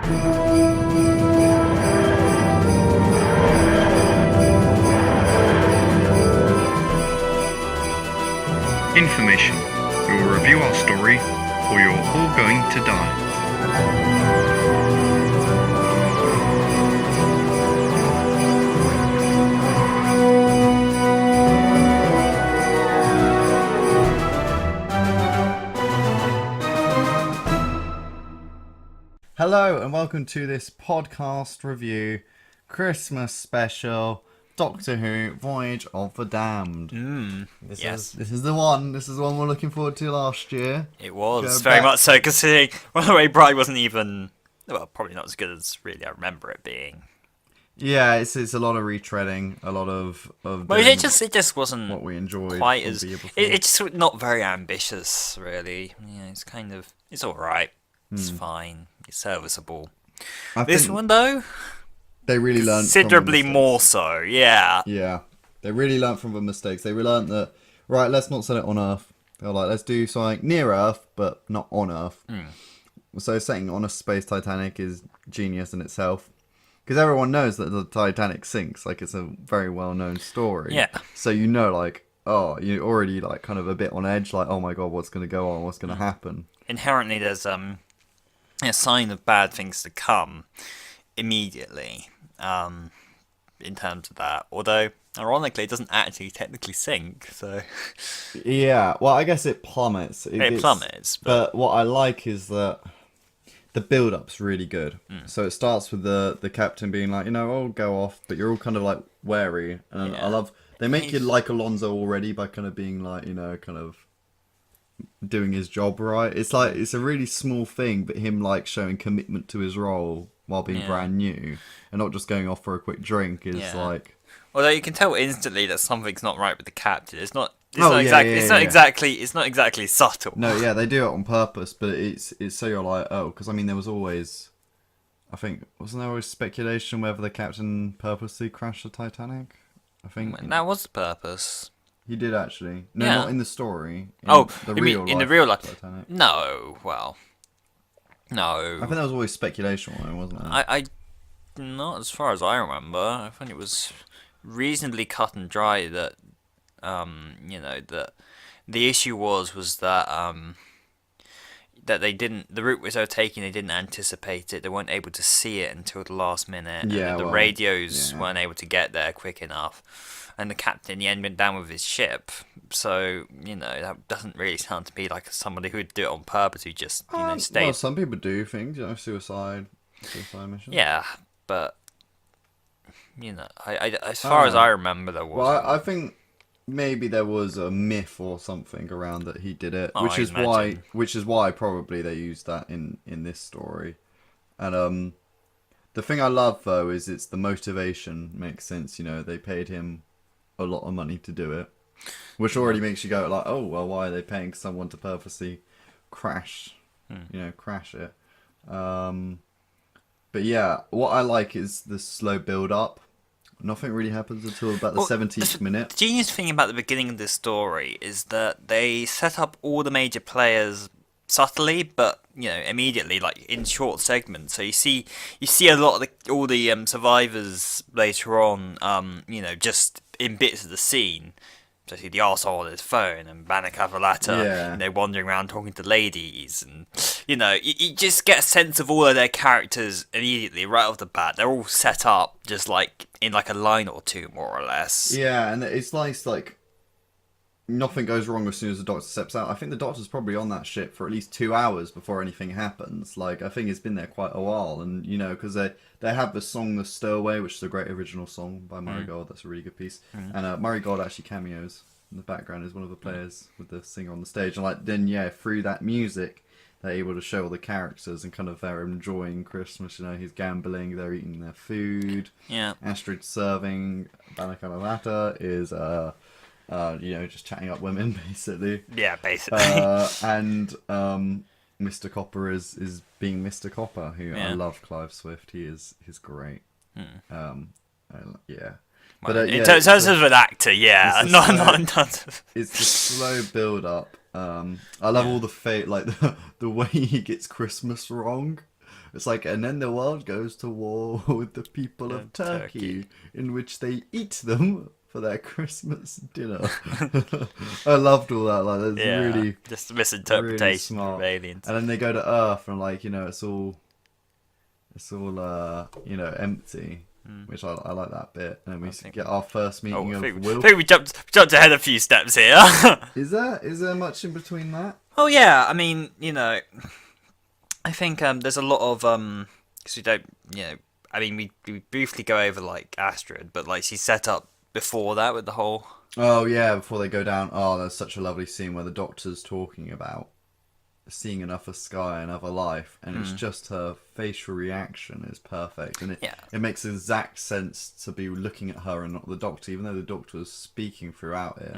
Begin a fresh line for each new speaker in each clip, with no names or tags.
Information. We will review our story, or you're all going to die.
Hello and welcome to this podcast review, Christmas special, Doctor Who, Voyage of the Damned. This is the one we're looking forward to last year.
It was, very much so, considering, well, the way Bright wasn't even, well, probably not as good as really I remember it being.
Yeah, it's a lot of retreading, a lot of
Well, it just wasn't
what we enjoyed
quite as, it's just not very ambitious, really. Yeah, it's kind of, it's alright, it's fine, it's serviceable. This one, though,
they really learned
considerably more so, yeah.
Yeah, they really learned from the mistakes. They learned that, right, let's not set it on Earth. They're like, let's do something near Earth, but not on Earth. So setting on a space Titanic is genius in itself. Because everyone knows that the Titanic sinks. Like, it's a very well-known story.
Yeah.
So you know, like, oh, you're already, like, kind of a bit on edge. Like, oh my god, what's going to go on? What's going to happen?
Inherently, there's a sign of bad things to come immediately. In terms of that, although ironically it doesn't actually technically sink, so
yeah, well, I guess it plummets.
It plummets,
but what I like is that the build-up's really good. So it starts with the captain being like, I'll go off, but you're all kind of like wary, and I love they make you like Alonso already by kind of being like, kind of doing his job right. It's like, it's a really small thing, but him like showing commitment to his role while being brand new and not just going off for a quick drink is like.
Although you can tell instantly that something's not right with the captain. It's not exactly subtle.
No, yeah, they do it on purpose, but it's so you're like, oh, because I mean there was always, I think, wasn't there always speculation whether the captain purposely crashed the Titanic? I think
that was the purpose.
He did actually. No, not in the story.
In the real life Titanic. No, well, no.
I think there was always speculation on it, wasn't there?
I not as far as I remember. I think it was reasonably cut and dry that, that the issue was that that they didn't, the route they were taking, they didn't anticipate it. They weren't able to see it until the last minute.
Yeah,
and the radios weren't able to get there quick enough. And the captain in the end went down with his ship. So, that doesn't really sound to me like somebody who would do it on purpose, who just, stayed.
Well, some people do things, suicide mission.
Yeah, but, as far as I remember, there was.
Well, I think maybe there was a myth or something around that he did it, which is why probably they used that in this story. And the thing I love though is it's the motivation makes sense. They paid him a lot of money to do it, which already makes you go like, oh well, why are they paying someone to purposely crash it? But yeah, what I like is the slow build up. Nothing really happens until about the 17th minute.
The genius thing about the beginning of this story is that they set up all the major players subtly, but immediately, like in short segments. So you see a lot of all the survivors later on. Just in bits of the scene. So see the arsehole on his phone and Banaka Valata, wandering around talking to ladies, and you just get a sense of all of their characters immediately right off the bat. They're all set up just like in like a line or two, more or less.
Yeah, and it's nice, like nothing goes wrong as soon as the Doctor steps out. I think the Doctor's probably on that ship for at least 2 hours before anything happens. Like, I think it's been there quite a while, and because they have the song "The Stowaway," which is a great original song by Murray Gold. That's a really good piece. And Murray Gold actually cameos in the background as one of the players with the singer on the stage. And then through that music, they're able to show all the characters and kind of they're enjoying Christmas. He's gambling, they're eating their food.
Yeah.
Astrid's serving. Banakalawata is just chatting up women, basically.
Yeah, basically.
And Mr. Copper is being Mr. Copper, who I love Clive Swift. He's great. Yeah.
But in terms of an actor, it's
the slow build up. I love all the the way he gets Christmas wrong. It's like, and then the world goes to war with the people of Turkey, in which they eat them for their Christmas dinner. I loved all that. Like, that's really
just misinterpretation
really
of aliens.
And then they go to Earth, and like, it's all empty. Which I like that bit, and we get our first meeting of Will.
I think we jumped ahead a few steps here.
Is there much in between that?
Oh yeah, I mean, I think there's a lot of because we don't, I mean, we briefly go over like Astrid, but like she's set up before that with the whole.
Oh yeah, before they go down. Oh, there's such a lovely scene where the Doctor's talking about seeing another sky, another life, and it's just her facial reaction is perfect, and it makes exact sense to be looking at her and not the Doctor, even though the Doctor is speaking throughout it.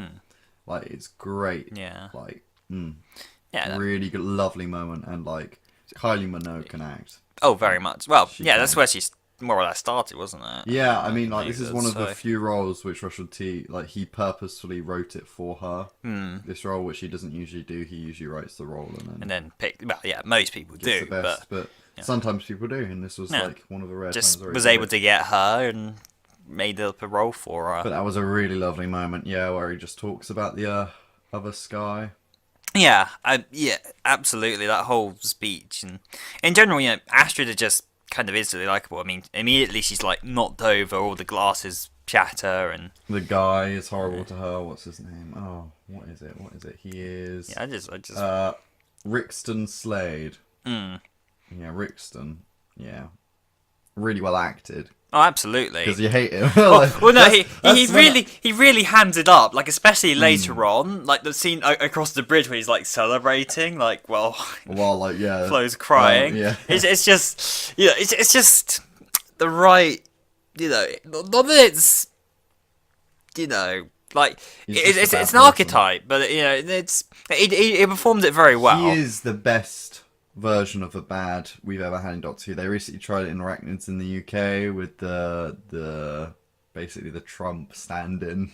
Like, it's great.
Yeah.
Like,
really
good, lovely moment, and like Kylie Minogue can act.
Oh, very much. Well, that's where she's more or less started, wasn't it?
Yeah, I mean, like, this is one of the few roles which Russell T, like, he purposefully wrote it for her. This role, which he doesn't usually do, he usually writes the role and then
pick. Well, yeah, most people do,
the best, but sometimes people do, and this was like one of the rare
just
times.
Was able to get her and made up a role for her.
But that was a really lovely moment, where he just talks about the other sky.
Yeah, absolutely. That whole speech, and in general, Astrid is just kind of instantly likable. I mean, immediately she's like knocked over, all the glasses shatter, and
the guy is horrible to her. What's his name? Oh, what is it? He is.
Yeah, I just.
Rixton Slade. Yeah, Rixton. Yeah, really well acted.
Oh, absolutely.
Because you hate him.
He really hands it up. Like, especially later on, like the scene across the bridge where he's like celebrating, like, Flo's crying. It's just, it's just the right, not that it's, like it's an archetype, but he performs it very well.
He is the best version of a bad we've ever had in Doctor Who. They recently tried it in Arachnids in the UK with the basically the Trump stand-in.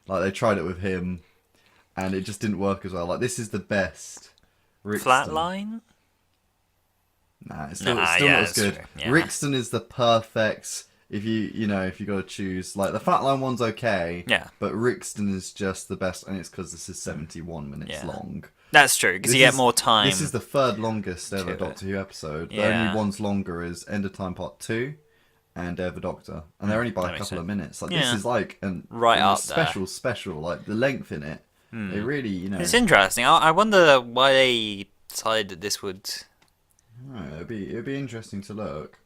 Like, they tried it with him, and it just didn't work as well. Like, this is the best.
Flatline?
Nah, it's still not as good. Yeah. Rixton is the perfect. If you got to choose, like, the Flatline one's okay.
Yeah.
But Rixton is just the best, and it's because this is 71 minutes long.
That's true, because you get more time.
This is the third longest ever Doctor Who episode. The only ones longer is End of Time Part 2 and Day of the Doctor. And they're only by a couple of minutes. Like, this is like special. Like, the length in it. It really,
It's interesting. I wonder why they decided that this would...
it'd be interesting to look.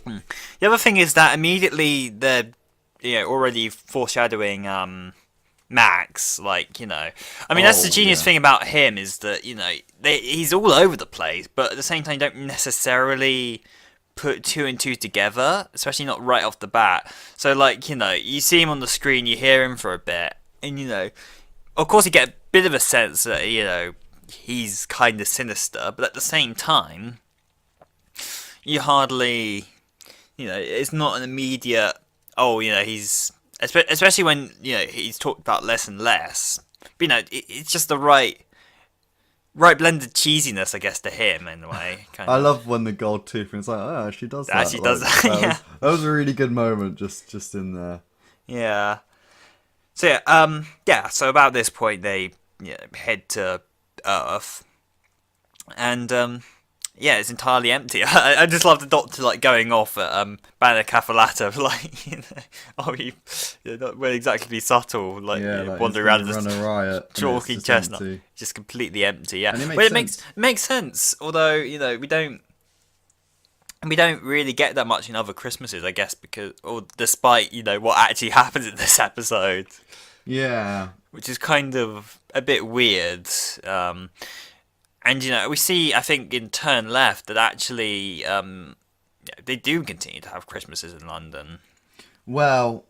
The other thing is that immediately they're already foreshadowing... Max, like, I mean, that's the genius thing about him, is that, he's all over the place, but at the same time, you don't necessarily put two and two together, especially not right off the bat. So, like, you see him on the screen, you hear him for a bit, and, of course you get a bit of a sense that, he's kind of sinister, but at the same time, you hardly, it's not an immediate, he's... Especially when he's talked about less and less, but it's just the right blend of cheesiness, I guess, to him in a way.
I love when the gold tooth, and it's like, she does that.
She does that.
That was a really good moment, just in there.
Yeah. So So about this point, they head to Earth, and it's entirely empty. I just love the Doctor like going off at Banner Cafalata, like you're not really exactly subtle, like wandering around this chalky chestnut, just completely empty. Yeah, it makes sense. Although we don't really get that much in other Christmases, I guess, despite what actually happens in this episode.
Yeah,
which is kind of a bit weird. And we see, I think, in Turn Left that actually they do continue to have Christmases in London.
Well,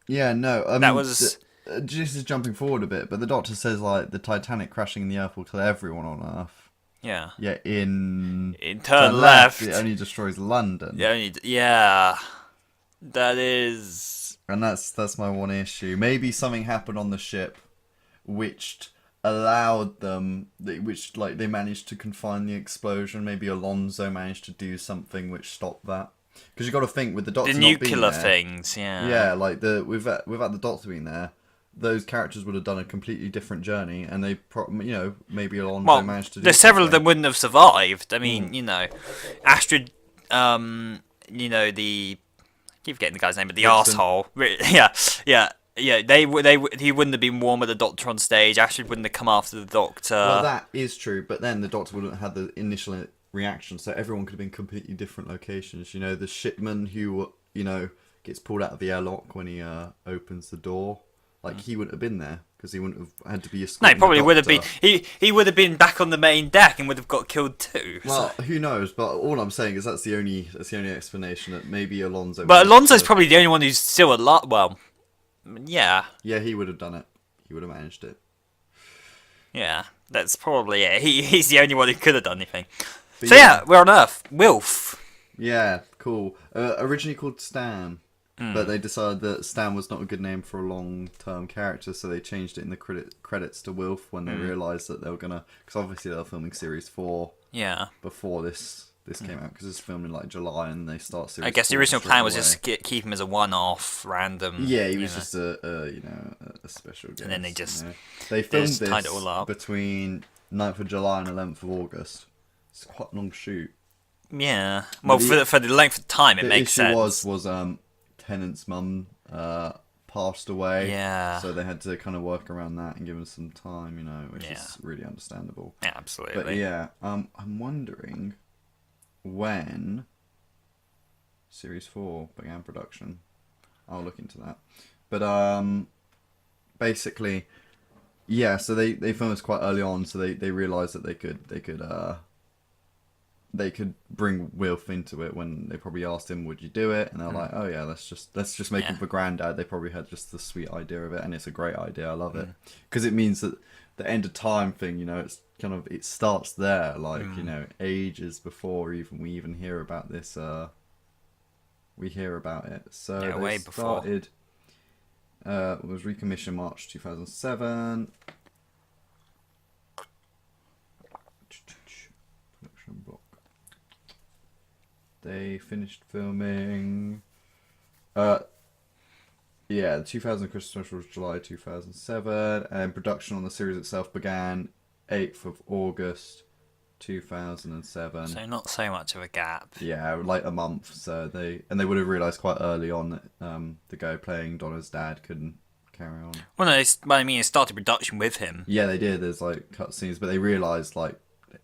I mean,
that was
this is jumping forward a bit, but the Doctor says like the Titanic crashing in the Earth will kill everyone on Earth.
Yeah.
Yeah, in
Turn Left,
it only destroys London.
That is.
And that's my one issue. Maybe something happened on the ship, which allowed them, which like they managed to confine the explosion. Maybe Alonso managed to do something which stopped that. Because you got to think with the Doctor
The
not being
nuclear
there,
things, yeah.
yeah, like without the Doctor being there, those characters would have done a completely different journey, and they maybe Alonso managed to do
there's several of
something.
them wouldn't have survived. I mean, Astrid, the I keep forgetting the guy's name, but the
Ridson.
arsehole. Yeah. He wouldn't have been warm with the Doctor on stage. Astrid wouldn't have come after the Doctor.
Well, that is true, but then the Doctor wouldn't have had the initial reaction, so everyone could have been completely different locations. The shipman who, gets pulled out of the airlock when he opens the door, like he wouldn't have been there because he wouldn't have had to be
No,
escorted.
he probably would have been. He would have been back on the main deck and would have got killed too.
Well, who knows? But all I'm saying is that's the only explanation, that maybe Alonso.
But Alonso's probably the only one who's still alive. Well, yeah.
Yeah, he would have done it. He would have managed it.
Yeah, that's probably it. He's the only one who could have done anything.
But
So yeah, we're on Earth. Wilf.
Yeah, cool. Originally called Stan, but they decided that Stan was not a good name for a long-term character, so they changed it in the credits to Wilf when they realised that they were gonna, because obviously they were filming series 4
Yeah.
before this came out, because it's filmed in like July and they start series.
I guess the
4
original
straight
plan was
away.
just keep him as a one-off, random.
Yeah, he was just a special guest.
And then they just
they filmed
just tied
this
it all up.
between 9th of July and 11th of August. It's quite a long shoot.
Yeah. Well,
The-
for the length of time, it
The
makes
issue
sense.
was Tennant's mum passed away.
Yeah.
So they had to kind of work around that and give him some time, which
Yeah.
is really understandable.
Yeah, absolutely.
But yeah, I'm wondering when Series 4 began production. I'll look into that. But basically, yeah. So they filmed this quite early on, so they realised that they could bring Wilf into it when they probably asked him, "Would you do it?" And they're like, "Oh yeah, let's just make him for Grandad." They probably had just the sweet idea of it, and it's a great idea. I love it because it means that the end of time thing, it's kind of, it starts there, like ages before we even hear about this. We hear about it, so
Yeah,
they
way before.
started. Was recommissioned March 2007. Production block. They finished filming. The 2000 Christmas special was July 2007, and production on the series itself began 8th of August 2007.
So not so much of a gap.
Yeah, like a month. So they would have realised quite early on that the guy playing Donna's dad couldn't carry on.
Well, no, it started production with him.
Yeah, they did. There's like cutscenes, but they realised like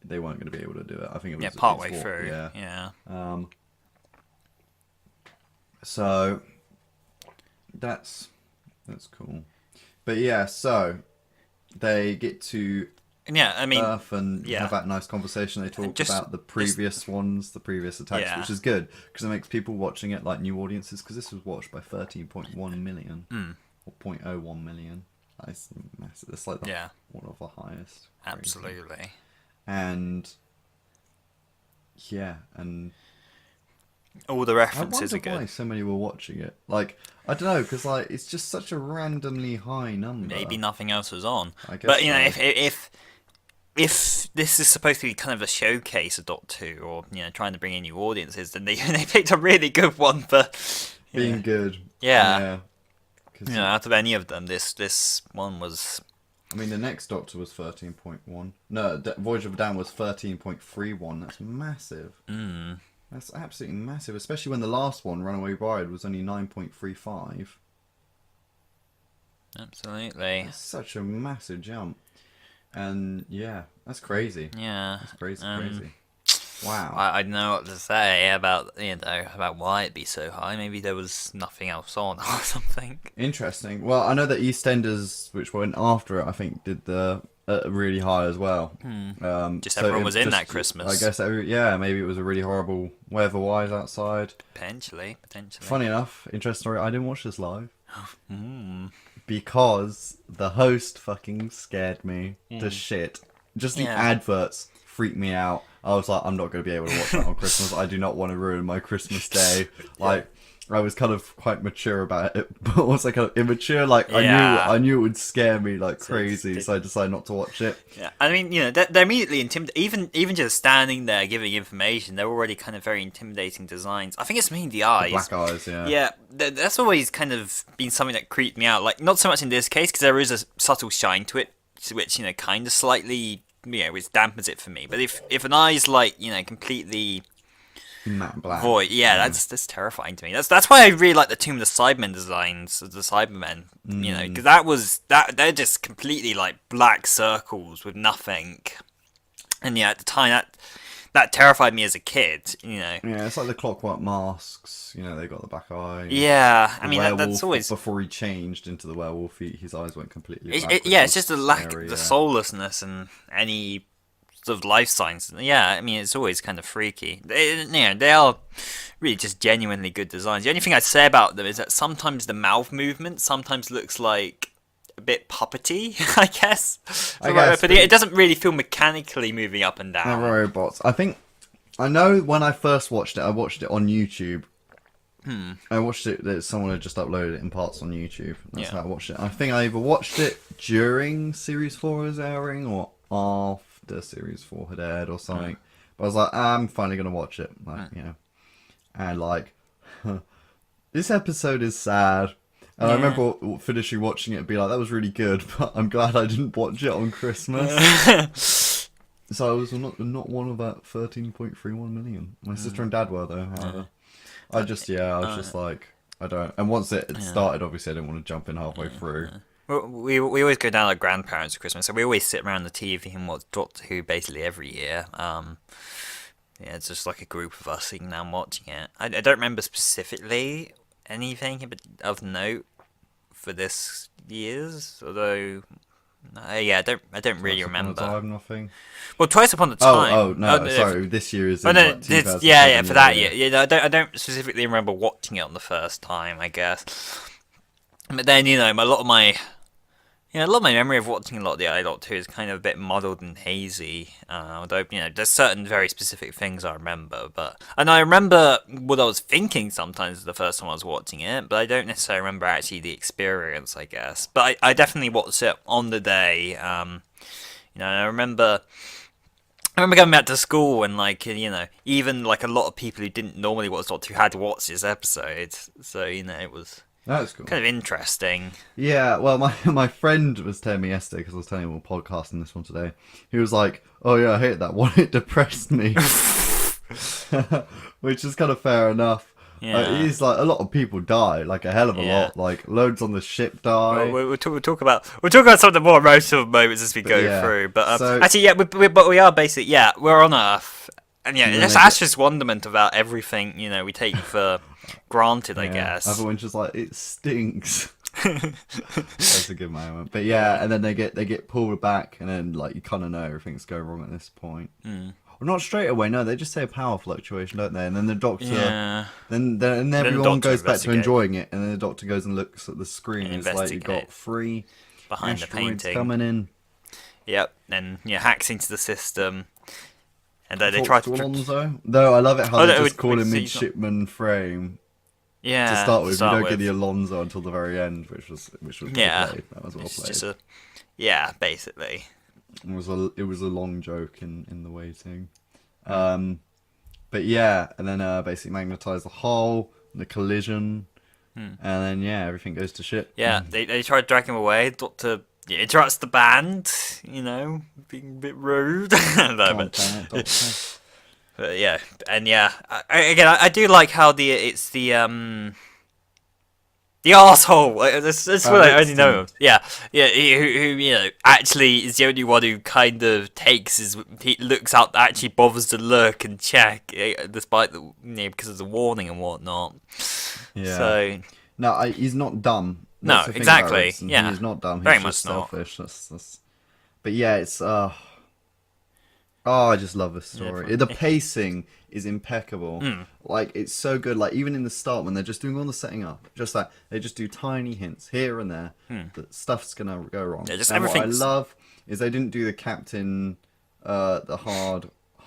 they weren't going to be able to do it. I think it was
Partway
it's
through.
Yeah.
Yeah.
So that's cool. But yeah, so they get to
Yeah, I mean,
Earth and have that nice conversation. They talk about the previous ones, the previous attacks,
Yeah.
which is good because it makes people watching it like new audiences. Because this was watched by 13.1 million or 0.01 million. That's massive. It's like one of the highest.
absolutely.
And yeah, and
All the
I
references
wonder
are
why
good.
so many were watching it. Like, I don't know, because like it's just such a randomly high number.
Maybe nothing else was on.
I guess
But you know,
so.
if this is supposed to be kind of a showcase of Doctor Who, or trying to bring in new audiences, then they picked a really good one for
Being good.
Yeah.
Yeah. 'Cause,
out of any of them, this one was.
I mean, the next Doctor was 13.1. No, Voyage of Dan was 13.31. That's massive. That's absolutely massive, especially when the last one, Runaway Bride, was only 9.35.
Absolutely.
That's such a massive jump. And yeah, that's crazy.
Yeah.
That's crazy. Wow.
I don't know what to say about why it'd be so high. Maybe there was nothing else on or something.
Interesting. Well, I know that EastEnders, which went after it, I think did the really high as well.
Just
so
everyone
it
was in that Christmas.
I guess, maybe it was a really horrible weather-wise outside.
Potentially.
Funny enough, interesting story, I didn't watch this live. Because the host fucking scared me to shit. Just the adverts freaked me out. I was like, I'm not going to be able to watch that on Christmas. I do not want to ruin my Christmas day. Like, I was kind of quite mature about it, but also kind of immature. Like
Yeah.
I knew it would scare me like crazy, so I decided not to watch it.
Yeah, I mean, they're immediately intimidating. Even just standing there giving information, they're already kind of very intimidating designs. I think it's mainly the eyes.
Black eyes, yeah.
Yeah, that's always kind of been something that creeped me out. Like, not so much in this case, because there is a subtle shine to it, which, kind of slightly, which dampens it for me. But if an eye's, like, completely
Matte black.
void, yeah, that's terrifying to me. That's why I really like the Tomb of the Cybermen designs of the Cybermen, because they're just completely, like, black circles with nothing. And, yeah, at the time, that terrified me as a kid,
Yeah, it's like the Clockwork Masks. They got the black eye.
Yeah, I
The
mean that's always
before he changed into the werewolf. His eyes went completely black.
it's just the lack,
scary,
the soullessness, and any sort of life signs. Yeah, I mean it's always kind of freaky. They are really just genuinely good designs. The only thing I'd say about them is that sometimes the mouth movement sometimes looks like a bit puppety, I guess. But it doesn't really feel mechanically moving up and down.
They're robots. I know when I first watched it, I watched it on YouTube. I watched it that someone had just uploaded it in parts on YouTube. That's how I watched it. I think I either watched it during Series 4 was airing or after Series 4 had aired or something. But I was like, I'm finally going to watch it. And like, this episode is sad. And I remember finishing watching it and being like, that was really good, but I'm glad I didn't watch it on Christmas. So I was not one of that 13.31 million. My sister and dad were, though, however. I was just like, I don't. And once it started, obviously, I didn't want to jump in halfway through.
We always go down like grandparents for Christmas, so we always sit around the TV and watch Doctor Who basically every year. It's just like a group of us sitting down watching it. I don't remember specifically anything of note for this year's, although I don't really remember.
Time, nothing.
Well, Twice Upon a Time.
No, sorry, this year is.
For that year. Yeah, I don't specifically remember watching it on the first time, I guess. But then a lot of my memory of watching a lot of the early Doctor Who is kind of a bit muddled and hazy. Although there's certain very specific things I remember, and I remember what I was thinking sometimes the first time I was watching it, but I don't necessarily remember actually the experience, I guess. But I definitely watched it on the day. I remember going back to school and even like a lot of people who didn't normally watch Doctor Who had to watch this episode, so it was.
That's cool.
Kind of interesting.
Yeah, well, my friend was telling me yesterday, because I was telling him we're podcasting this one today. He was like, oh yeah, I hated that one. It depressed me. Which is kind of fair enough.
Yeah.
It is like a lot of people die, like a hell of a lot. Like loads on the ship die.
We'll talk about some of the more emotional moments as we go through. But actually, we are basically we're on Earth, and it's Ash's wonderment about everything we take for granted, I guess.
Everyone's just like, it stinks. That's a good moment. But and then they get pulled back, and then you kind of know everything's going wrong at this point. Well, not straight away. No, they just say a power fluctuation, don't they? And then the Doctor, then everyone goes back to enjoying it, and then the Doctor goes and looks at the screen. And it's like you've got 3
behind the painting
coming in.
Yep, and hacks into the system. And they
try to Alonso. Though I love it how they just call him midshipman frame.
Yeah.
To start with, you don't get the Alonso until the very end, which was well played. That was well played.
Basically.
It was a long joke in the waiting. But and then basically magnetize the hull, the collision, and then everything goes to shit.
Yeah, they try to drag him away. Doctor interrupts the band, being a bit rude. But I do like how it's the arsehole. That's what I only know of. Who actually is the only one who kind of he looks out, actually bothers to look and check, despite the because of the warning and whatnot. Yeah. So
no, he's not dumb.
No, exactly.
He's not dumb. He's
very
just
much
selfish. That's. But it's I just love this story. The pacing is impeccable. It's so good. Even in the start when they're just doing all the setting up, just they just do tiny hints here and there that stuff's gonna go wrong.
Yeah,
and what I love is they didn't do the captain, the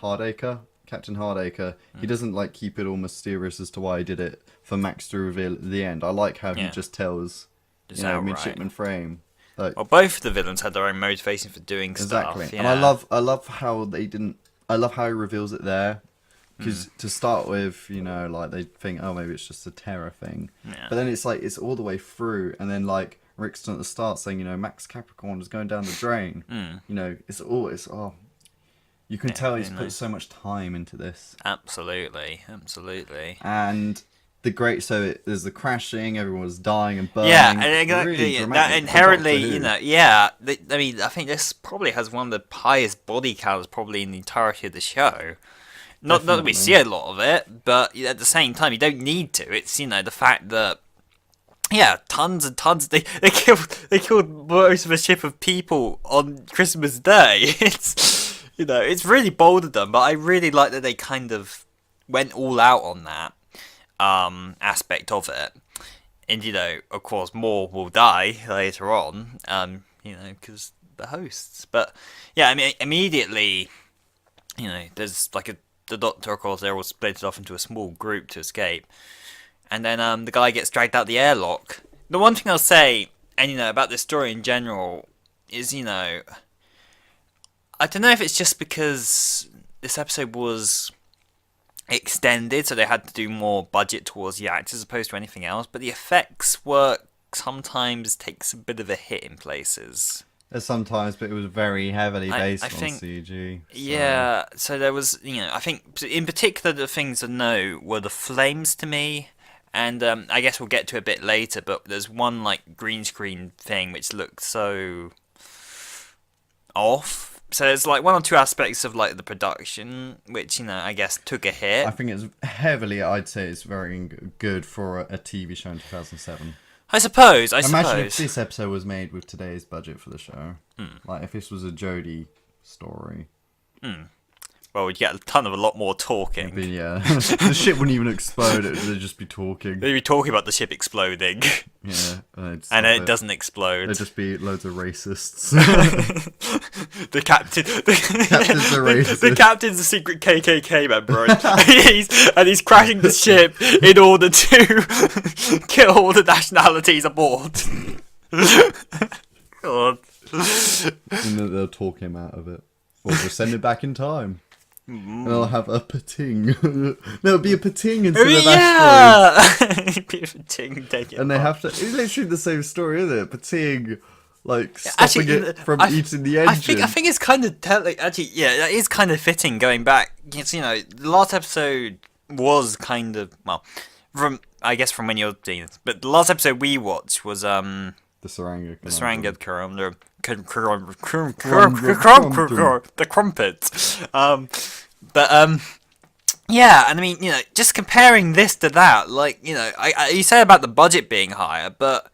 Hardacre Captain Hardacre, he doesn't like keep it all mysterious as to why he did it for Max to reveal at the end. I like how he just tells,
Just
you know,
outright.
Midshipman Frame. Like,
Well, both of the villains had their own motivation for doing
exactly.
stuff. Yeah.
And I love how they didn't. I love how he reveals it there. Because to start with, you know, like they think, oh, maybe it's just a terror thing.
Yeah.
But then it's like it's all the way through, and then like Rickson at the start saying, you know, Max Capricorn is going down the drain. You know, it's you can tell he's put so much time into this.
Absolutely.
And there's the crashing, everyone's dying and burning.
Yeah, and exactly.
Really
That
dramatic.
inherently, you know, I mean, I think this probably has one of the highest body counts probably in the entirety of the show. Not that we see a lot of it, but at the same time, you don't need to. It's, you know, the fact that, tons and tons. They killed most of a ship of people on Christmas Day. It's, you know, it's really bold of them, but I really like that they kind of went all out on that aspect of it. And, you know, of course, more will die later on, you know, because the hosts. But, yeah, I mean, immediately, you know, there's like the Doctor, of course, they're all split off into a small group to escape. And then the guy gets dragged out the airlock. The one thing I'll say, and, you know, about this story in general, is, you know, I don't know if it's just because this episode was extended, so they had to do more budget towards the actors as opposed to anything else, but the effects work sometimes takes a bit of a hit in places.
Sometimes, but it was very heavily based
I
on
think,
CG. So.
Yeah, so there was, you know, I think in particular the things to know were the flames to me, and I guess we'll get to a bit later, but there's one like green screen thing which looked so off. So there's like one or two aspects of like the production which, you know, I guess took a hit.
I think it's heavily, I'd say it's very good for a TV show in 2007.
I suppose.
Imagine if this episode was made with today's budget for the show. Like, if this was a Jodie story.
Well, we'd get a lot more talking.
But yeah, the ship wouldn't even explode, they'd just be talking.
They'd be talking about the ship exploding.
Yeah.
And it doesn't explode.
There'd just be loads of racists.
The captain's a
racist.
The captain's a secret KKK member, and he's crashing the ship in order to kill all the nationalities aboard. God.
And then they'll talk him out of it. Or just send it back in time. And they'll have a pating. There'll be a pating instead of asteroids.
Be a pating, take it.
And they have to. It's literally the same story, isn't it? Pating, like stopping it from eating the engine.
I think it's kind of actually, yeah, that is kind of fitting. Going back, it's, you know, the last episode was kind of, well, from when you're seeing this, but the last episode we watched was the
Saranga.
The crumpet. Yeah, and I mean, you know, just comparing this to that, like, you know, you say about the budget being higher, but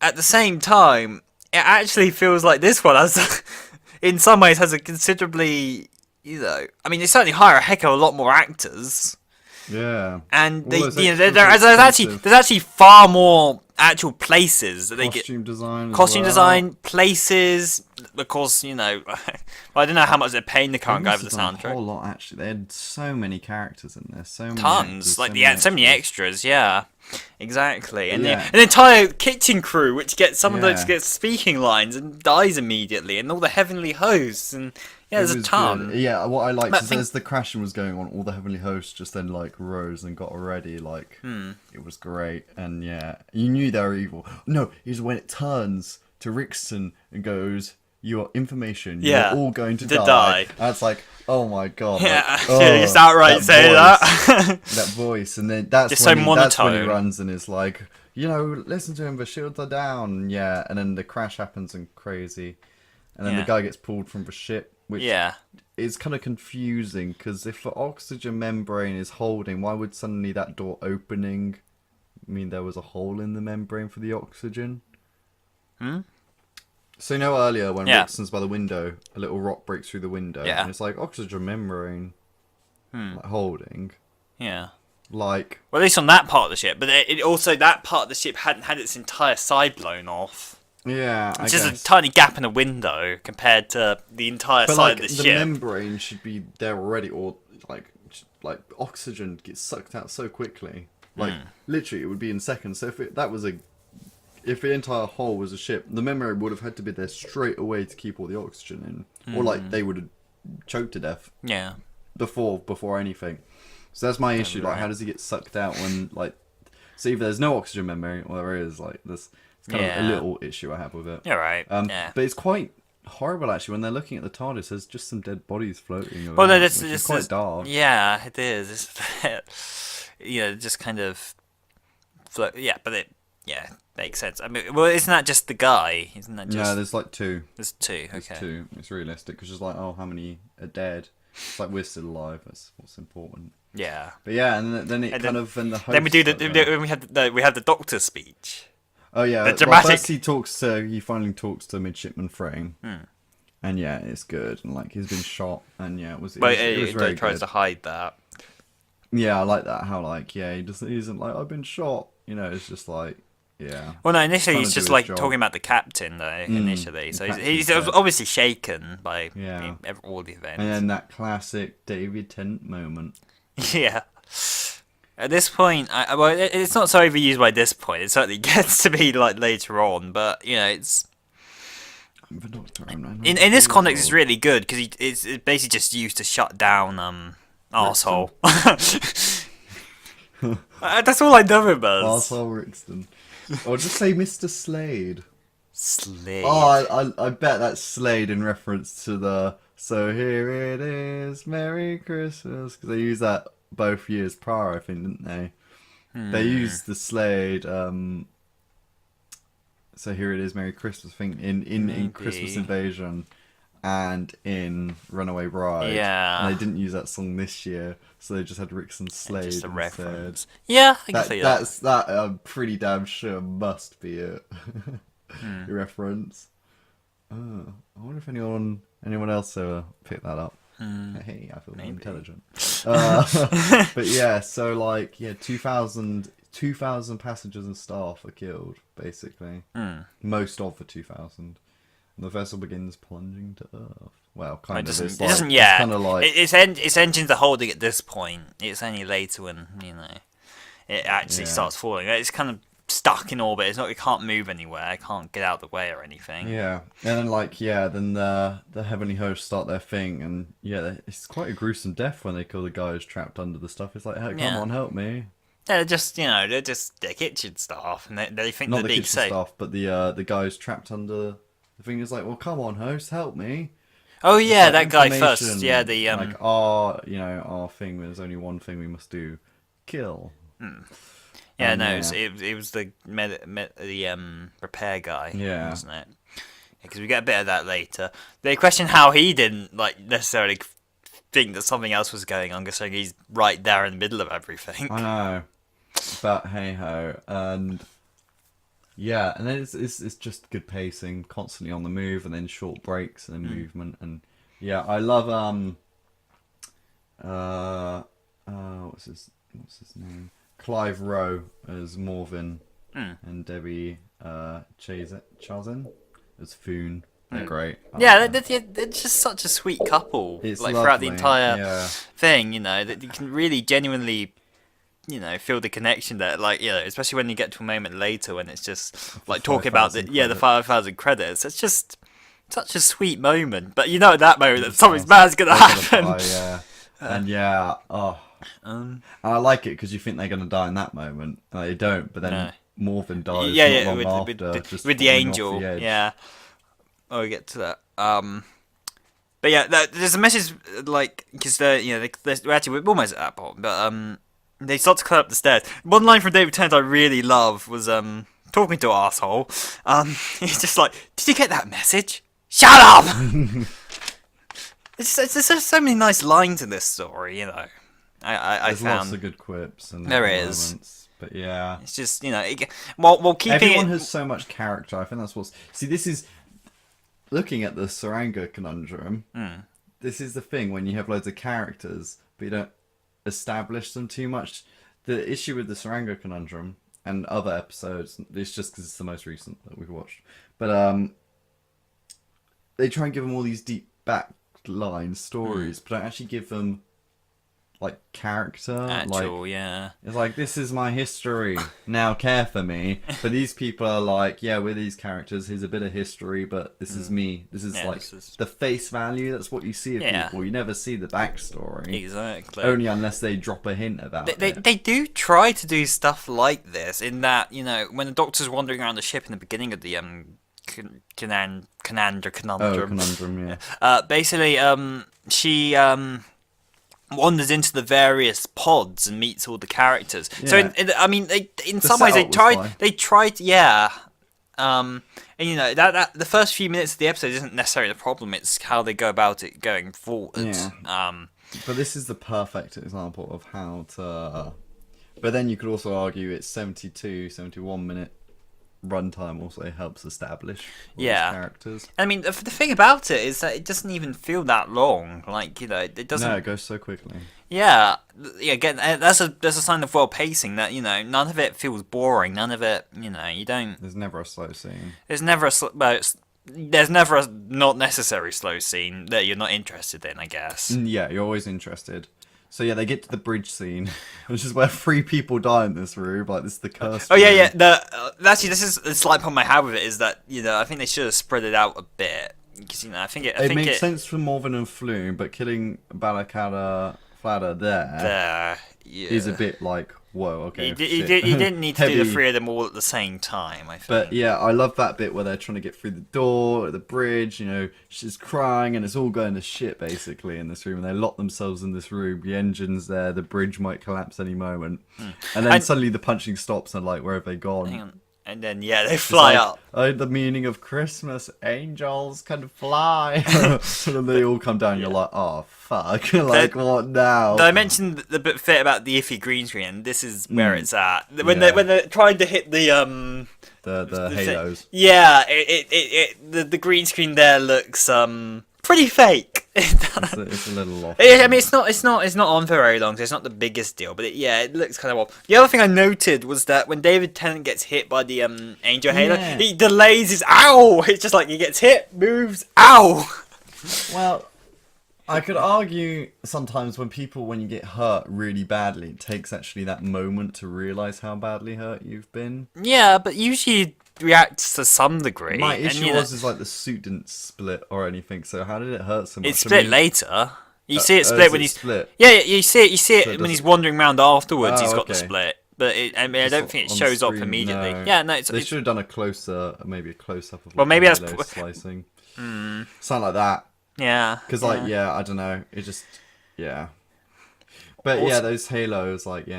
at the same time, it actually feels like this one has, in some ways, has a considerably, you know, I mean, they certainly hire a heck of a lot more actors.
Yeah.
And they, you know, there's actually far more actual places that they get. Costume design, places. Of course, you know, I don't know how much they're paying the current guy for the soundtrack.
A whole lot, actually. They had so many characters in this. So many
tons,
actors,
so many extras. Yeah, exactly. And an entire kitchen crew, which gets some of those get speaking lines and dies immediately, and all the heavenly hosts and. Yeah, there's a ton.
Good. Yeah, what I liked is as the crashing was going on, all the heavenly hosts just then like rose and got ready. Like it was great, and yeah, you knew they were evil. No, it's when it turns to Rickson and goes, "Your information, you're all going to die." And it's like, oh my god!
Yeah, just outright say that.
That voice, and then that's when he runs and is like, you know, listen to him. The shields are down. Yeah, and then the crash happens and crazy, and then the guy gets pulled from the ship. Which is kind of confusing, because if the oxygen membrane is holding, why would suddenly that door opening mean there was a hole in the membrane for the oxygen? So you know earlier when Rickson's by the window, a little rock breaks through the window, and it's like oxygen membrane like holding.
Yeah.
Like...
Well, at least on that part of the ship, but it also, that part of the ship hadn't had its entire side blown off.
Yeah,
It's just a tiny gap in the window compared to the entire side of the ship.
The membrane should be there already, or like like oxygen gets sucked out so quickly. Like literally, it would be in seconds. So if the entire hull was a ship, the memory would have had to be there straight away to keep all the oxygen in, or like they would have choked to death.
Yeah.
Before anything. So that's my issue.
Right.
Like, how does he get sucked out when like? So either there's no oxygen memory, or there is. Like this. It's kind of a little issue I have with it.
You're right.
But it's quite horrible actually when they're looking at the TARDIS. There's just some dead bodies floating around.
Well, no,
which is quite dark.
Yeah, it is. It's, just kind of float. Yeah, but it makes sense. I mean, well, isn't that just the guy? Isn't that just?
Yeah, there's like two.
There's two.
There's
Okay.
two. It's realistic because it's like, oh, how many are dead? It's like we're still alive. That's what's important.
Yeah.
But yeah, and then
And
the
then we do
hosts
when we have the doctor speech.
Oh yeah,
the dramatic.
Well, first he finally talks to Midshipman Frame, and yeah, it's good. And like he's been shot, and yeah, it was very
tries
good.
to hide that.
Yeah, I like that. How like he isn't like I've been shot. You know, it's just like yeah.
Well, no, initially
Trying
he's
to
just
do his
like
job.
talking about the captain though. Initially, so he's
captain's dead.
obviously shaken by
Yeah.
all the events.
And then that classic David Tennant moment.
Yeah. At this point, it's not so overused by this point. It certainly gets to be like later on, but it's
The Doctor.
in this context, it's really good because it's basically just used to shut down arsehole. That's all I know him as.
Arsehole Rixton. Or just say Mr. Slade.
Slade.
Oh, I bet that's Slade in reference to the "So Here It Is, Merry Christmas" because they used that both years prior, I think, didn't they? They used the Slade. "So Here It Is, Merry Christmas" thing in Christmas Invasion and in Runaway Bride.
Yeah.
And they didn't use that song this year, so they just had Rickson Slade
Just a
instead.
reference. Yeah, I can see that.
That I'm pretty damn sure must be it. Your reference. Oh, I wonder if anyone else ever picked that up. Hey, I feel intelligent. But yeah, so like 2,000 passengers and staff are killed basically. Most of the 2,000. And the vessel begins plunging to Earth. Well, kind of. It doesn't.
Yeah.
It's kind of like
its engines are holding at this point. It's only later when it actually starts falling. It's kind of stuck in orbit. It's not. It can't move anywhere. It can't get out of the way or anything.
Yeah, and then then the heavenly hosts start their thing, and it's quite a gruesome death when they kill the guys trapped under the stuff. It's like, hey, come on, help me.
They're just their kitchen staff, and they think
Not
they're
the
being
kitchen
safe.
staff, but the guys trapped under the thing is like, well, come on, host, help me.
Oh yeah,
Like
that guy first.
information,
Yeah, the
like our thing. There's only one thing we must do: kill.
Yeah,
And,
no, it was the repair guy, wasn't it? Because we get a bit of that later. They question how he didn't necessarily think that something else was going on, considering he's right there in the middle of everything.
I know, but hey ho, and and then it's just good pacing, constantly on the move, and then short breaks and then movement, and I love what's his name? Clive Rowe as Morvin, and Debbie Chazen as Foon. They're great.
Yeah, they're just such a sweet couple.
It's
throughout the
lovely,
entire thing, that you can really genuinely, feel the connection there. Especially when you get to a moment later when it's just like talking about the 5,000 credits. It's just such a sweet moment. But at that moment that something bad's gonna happen.
And and I like it because you think they're gonna die in that moment, and they don't. But then Morvin dies not long after, just
with the
falling
angel.
off the edge.
Yeah. Oh, we get to that. But yeah, there's a message because we're actually almost at that point, but they start to climb up the stairs. One line from David Tennant I really love was talking to an arsehole. He's just like, "Did you get that message? Shut up!" There's just so many nice lines in this story, I
There's
found
lots of good quips and
there
moments,
is.
but yeah,
it's just while keeping
everyone
it.
has so much character. I think that's what's. See, this is looking at the Saranga conundrum. This is the thing when you have loads of characters, but you don't establish them too much. The issue with the Saranga conundrum and other episodes, it's just because it's the most recent that we've watched. But they try and give them all these deep backline stories, but don't actually give them like character.
Actual, yeah.
It's like, this is my history. Now care for me. But these people are like, yeah, we're these characters. Here's a bit of history, but this is me. This is like the face value. That's what you see of people. You never see the backstory.
Exactly.
Only unless they drop a hint about it.
They do try to do stuff like this in that, you know, when the Doctor's wandering around the ship in the beginning of the conundrum.
Oh, conundrum, yeah.
Basically, she wanders into the various pods and meets all the characters. Yeah. So, I mean, in some ways they tried, yeah. And you know that the first few minutes of the episode isn't necessarily the problem. It's how they go about it going forward.
Yeah. But this is the perfect example of how to. But then you could also argue it's 71 minute runtime also helps establish these characters.
I mean, the thing about it is that it doesn't even feel that long. Like, you know, it doesn't.
No, it goes so quickly.
Yeah. Again, that's a sign of well pacing that, you know, none of it feels boring. None of it, you know, you don't.
There's never a slow scene.
There's never a not necessary slow scene that you're not interested in, I guess.
Yeah, you're always interested. So yeah, they get to the bridge scene, which is where 3 people die in this room. Like, this is the curse.
Oh yeah. Actually, this is the slight problem I have with it is that, you know, I think they should have spread it out a bit because, you know, I think it
makes sense for Morven and Flume, but killing Balakada Fladder there is a bit like, whoa, okay.
You didn't need to do the 3 of them all at the same time, I think.
But yeah, I love that bit where they're trying to get through the door at the bridge, you know, she's crying and it's all going to shit basically in this room, and they lock themselves in this room, the engine's there, the bridge might collapse any moment. And then suddenly the punching stops and like, where have they gone?
Hang on. And then, yeah, they fly up.
Oh, the meaning of Christmas, angels can fly. And then they all come down, you're like, oh, fuck. Like, what now?
I mentioned the bit about the iffy green screen, and this is where it's at. When they're trying to hit the
halos.
Yeah, the green screen there looks pretty fake.
It's a little off.
I mean, it's not on for very long, so it's not the biggest deal. But it looks kind of off. The other thing I noted was that when David Tennant gets hit by the Angel Halo, he delays his ow. It's just like he gets hit, moves, ow.
Well, I could argue sometimes when you get hurt really badly, it takes actually that moment to realise how badly hurt you've been.
Yeah, but usually reacts to some degree.
My issue is like the suit didn't split or anything, so how did it hurt so much?
It split later. You see it split when he's split. Yeah, you see it when he's wandering around afterwards. He's got the split, but I don't think it shows up immediately. No. Yeah, no,
they should have done a close up of.
Well, maybe that's
slicing, something like that.
Yeah,
because I don't know. It just But also, those halos, like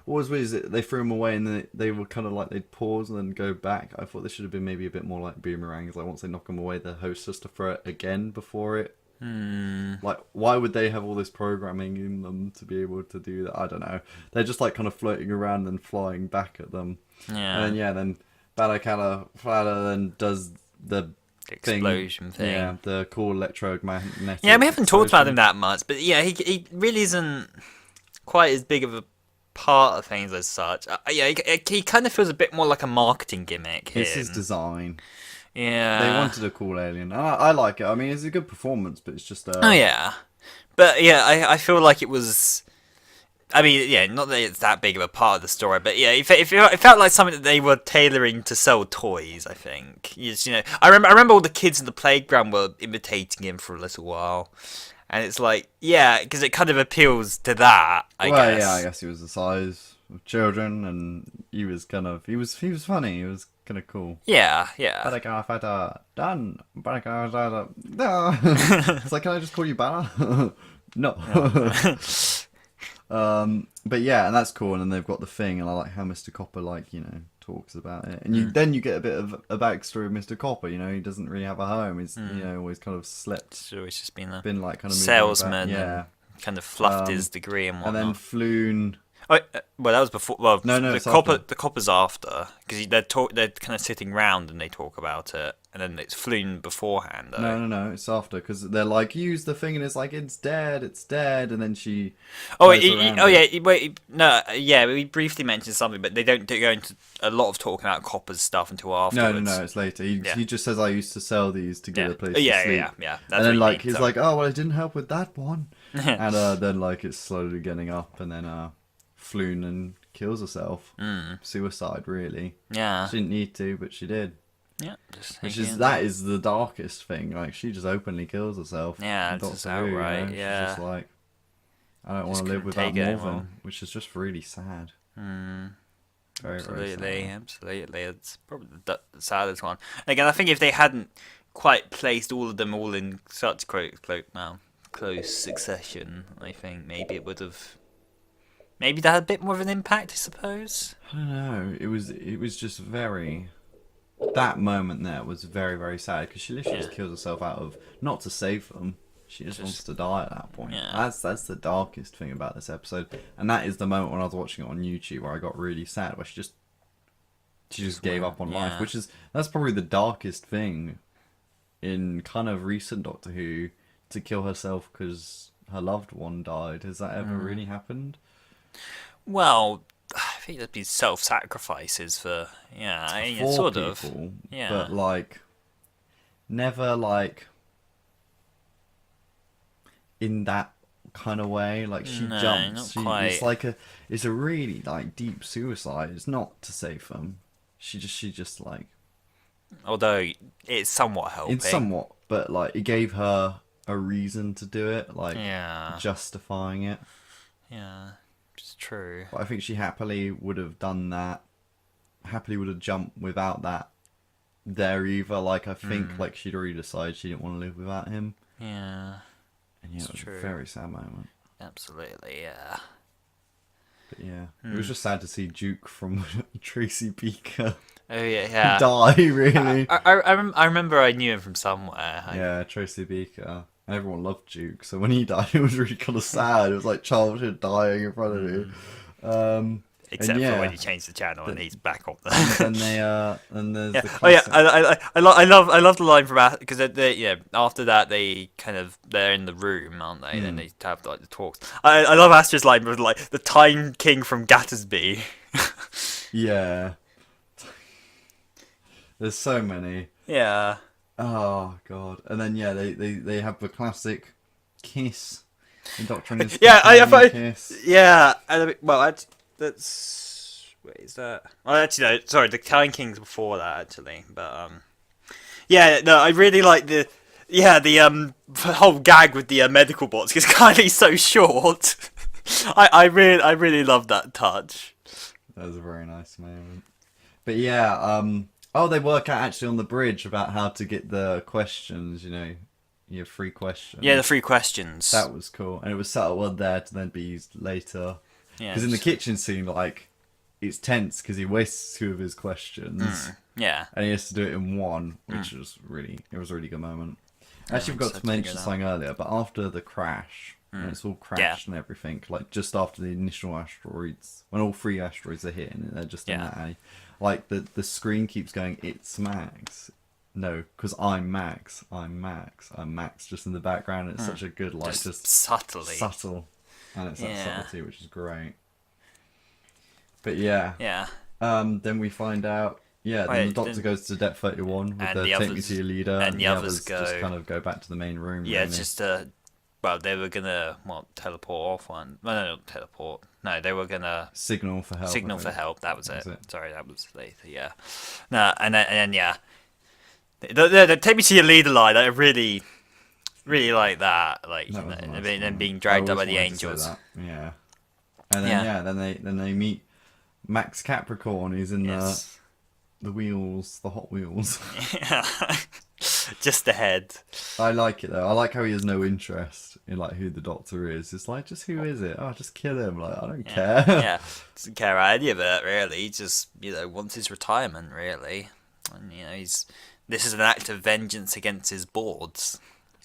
what was weird is that they threw them away and they were kind of like they'd pause and then go back. I thought they should have been maybe a bit more like boomerangs. Like once they knock them away, the host has to throw it again before it. Like, why would they have all this programming in them to be able to do that? I don't know. They're just like kind of floating around and flying back at them.
Yeah.
And then Balakala Flada then does the
explosion thing.
Yeah, the cool electromagnetic.
Yeah, we haven't talked about him that much, but yeah, he really isn't quite as big of a part of things as such. He kind of feels a bit more like a marketing gimmick.
It's his design.
Yeah,
they wanted a cool alien. I like it. I mean, it's a good performance, but it's just.
Oh yeah, but yeah, I feel like it was. I mean, yeah, not that it's that big of a part of the story, but yeah, it felt like something that they were tailoring to sell toys. I think, I remember all the kids in the playground were imitating him for a little while, and it's like, yeah, because it kind of appeals to that. I guess.
Yeah, I guess he was the size of children, and he was funny. He was kind of cool.
Yeah.
Done. It's like, can I just call you Bala? No. But yeah, and that's cool. And then they've got the thing, and I like how Mr. Copper talks about it. And then you get a bit of a backstory of Mr. Copper. He doesn't really have a home. He's always kind of slept.
So he's just been
like kind of
salesman. Yeah, kind of fluffed his degree and whatnot.
And then Floon.
Oh, well, that was before. Well,
no,
the Copper's after, because they're kind of sitting round and they talk about it, and then it's Floon beforehand. Though.
No, it's after, because they're like, use the thing, and it's like, it's dead, and then she.
We briefly mentioned something, but they don't go into a lot of talking about Copper's stuff until afterwards.
No, it's later. He just says, I used to sell these to give a place to sleep.
Yeah.
And then he's like, oh well, it didn't help with that one. And then like it's slowly getting up, and then Floon kills herself. Suicide, really.
Yeah.
She didn't need to, but she did.
Yeah. Just
Which
thinking-
is that is the darkest thing. Like she just openly kills herself.
Yeah,
in
just
Doctor Who, you know?
outright,
She's
yeah.
just like, I don't want
Just
to live
couldn't
without
take it
Morville,
anymore.
which is just really sad. Very, very
Absolutely,
sad.
absolutely. It's probably the saddest one. Again, I think if they hadn't quite placed all of them all in such close succession, I think maybe it would have. Maybe that had a bit more of an impact, I suppose.
I don't know. It was just very. That moment there was very, very sad because she literally just kills herself out of not to save them. She just wants to die at that point.
Yeah.
That's the darkest thing about this episode, and that is the moment when I was watching it on YouTube where I got really sad, where she just gave up on life, which is that's probably the darkest thing in kind of recent Doctor Who, to kill herself because her loved one died. Has that ever really happened?
Well, I think there'd be self-sacrifices for I mean, it's
For
sort of.
people,
Yeah.
but like never like in that kind of way. Like she
No,
jumps.
not quite.
It's like it's a really like deep suicide. It's not to save them. She just like
Although it's somewhat helping.
it's somewhat, but like it gave her a reason to do it, like
Yeah.
justifying it.
Yeah. It's true.
But I think she happily would have done that. Happily would have jumped without that there either. Like I think like she'd already decided she didn't want to live without him.
Yeah.
And yeah, it was
true.
a very sad moment.
Absolutely. Yeah.
But yeah, it was just sad to see Duke from Tracy Beaker
Oh yeah.
die. Really.
I remember I knew him from somewhere.
Yeah, Tracy Beaker. And everyone loved Duke, so when he died, it was really kind of sad. It was like childhood dying in front of you.
Except
and yeah,
for when you change the channel and he's back on there.
and they and there's
Yeah.
the
Oh yeah,
classic-
I love the line from because after that they're in the room, aren't they? Then they have like the talks. I love Astra's line with like the Time King from Gatsby.
Yeah. There's so many.
Yeah.
Oh god. And then yeah, they have the classic kiss. The Doctor and his
Yeah,
companion kiss.
Yeah. That's wait, is that? Oh, actually, no. Sorry, the Time King's before that actually, but yeah, no, I really like the whole gag with the medical bots because Kylie's so short. I really love that touch.
That was a very nice moment. But yeah, oh, they work out actually on the bridge about how to get the questions, your free questions.
Yeah, the three questions.
That was cool. And it was set up there to then be used later.
Yeah,
Because in the kitchen scene, like, it's tense because he wastes 2 of his questions.
Yeah.
And he has to do it in one, which was really a really good moment. Actually,
so
I forgot to mention something earlier, but after the crash, when it's all crashed and everything, like just after the initial asteroids, when all 3 asteroids are hitting, and they're just in that alley, like the screen keeps going, "It's Max." No, because I'm Max. I'm Max. I'm Max. Just in the background, it's such a good, like, just
subtly.
subtle, and it's that
Yeah.
subtlety, which is great. But yeah,
Yeah.
then we find out. Yeah, then the Doctor
then-
goes to Depth 31 with
and
the
the
Take Me
others-
to Your Leader,
and the others
just
go-
kind of go back to the main room.
Yeah,
really.
it's just well, they were gonna teleport off one. No, not teleport. No, they were gonna
Signal for help. I
signal for
think.
help. That was
That
it.
was it.
Sorry, that was later. Yeah. No, and then yeah, the Take Me to Your Leader line. I really like that. Like
That was a nice
and then
one.
being dragged
I
up by
always
the
wanted to say
angels.
that. Yeah. And then then they meet Max Capricorn, who's in
Yes.
the wheels, the Hot Wheels.
Yeah. Just ahead.
I like it though. I like how he has no interest in like who the Doctor is. It's like, just who is it? Oh, just kill him. Like, I don't care.
Yeah, doesn't care about any of it really. He just wants his retirement really, and this is an act of vengeance against his boards.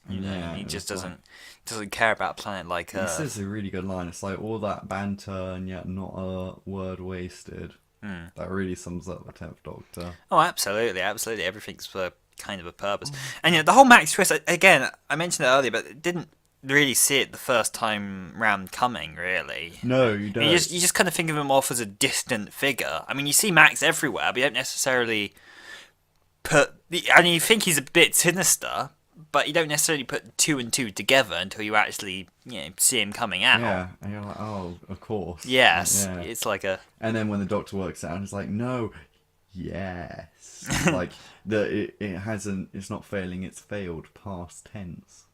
Yeah,
He
it
just
was
doesn't care about a planet like
This
Earth.
is a really good line. It's like all that banter and yet not a word wasted. That really sums up the 10th Doctor.
Oh, absolutely. Everything's for kind of a purpose. And the whole Max twist, again, I mentioned it earlier, but didn't really see it the first time round coming, really.
No, you don't.
You just kind of think of him off as a distant figure. I mean, you see Max everywhere, but you don't necessarily and you think he's a bit sinister, but you don't necessarily put 2 and 2 together until you actually, see him coming out.
Yeah, and you're like, oh, of course.
Yes,
Yeah.
it's like a...
And then when the Doctor works out, it's like, no, yes. Like, it's not failing, it's failed past tense.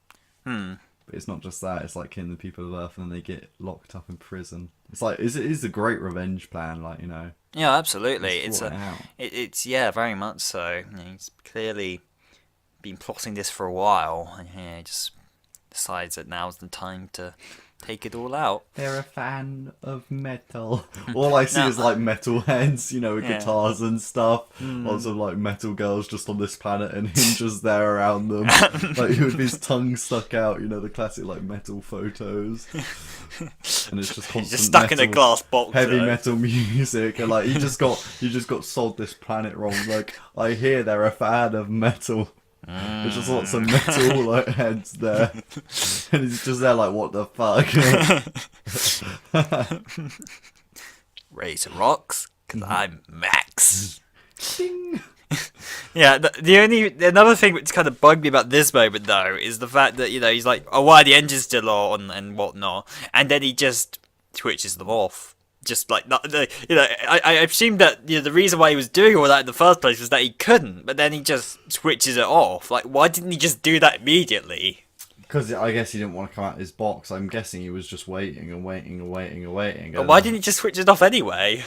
But it's not just that, it's like killing the people of Earth and then they get locked up in prison. It's like, it is a great revenge plan, like,
Yeah, absolutely.
It's
It's very much so. He's clearly been plotting this for a while, and he just decides that now's the time to take it all out.
They're a fan of metal. All I see is like metal heads, with guitars and stuff. Lots of like metal girls just on this planet and him just there around them. Like with his tongue stuck out, the classic like metal photos. And it's just constant
He's just stuck in a glass box.
Heavy metal music, and like you just got sold this planet wrong. Like I hear they're a fan of metal. There's just lots of metal like heads there, and he's just there like, what the fuck?
Raise rocks, because I'm Max.
Ding.
Yeah, another thing which kind of bugged me about this moment though is the fact that he's like, oh, why are the engines still on and whatnot, and then he just switches them off. Just like I assumed that the reason why he was doing all that in the first place was that he couldn't, but then he just switches it off. Like, why didn't he just do that immediately?
Because I guess he didn't want to come out of his box. I'm guessing he was just waiting and waiting and waiting and waiting.
But why didn't he just switch it off anyway?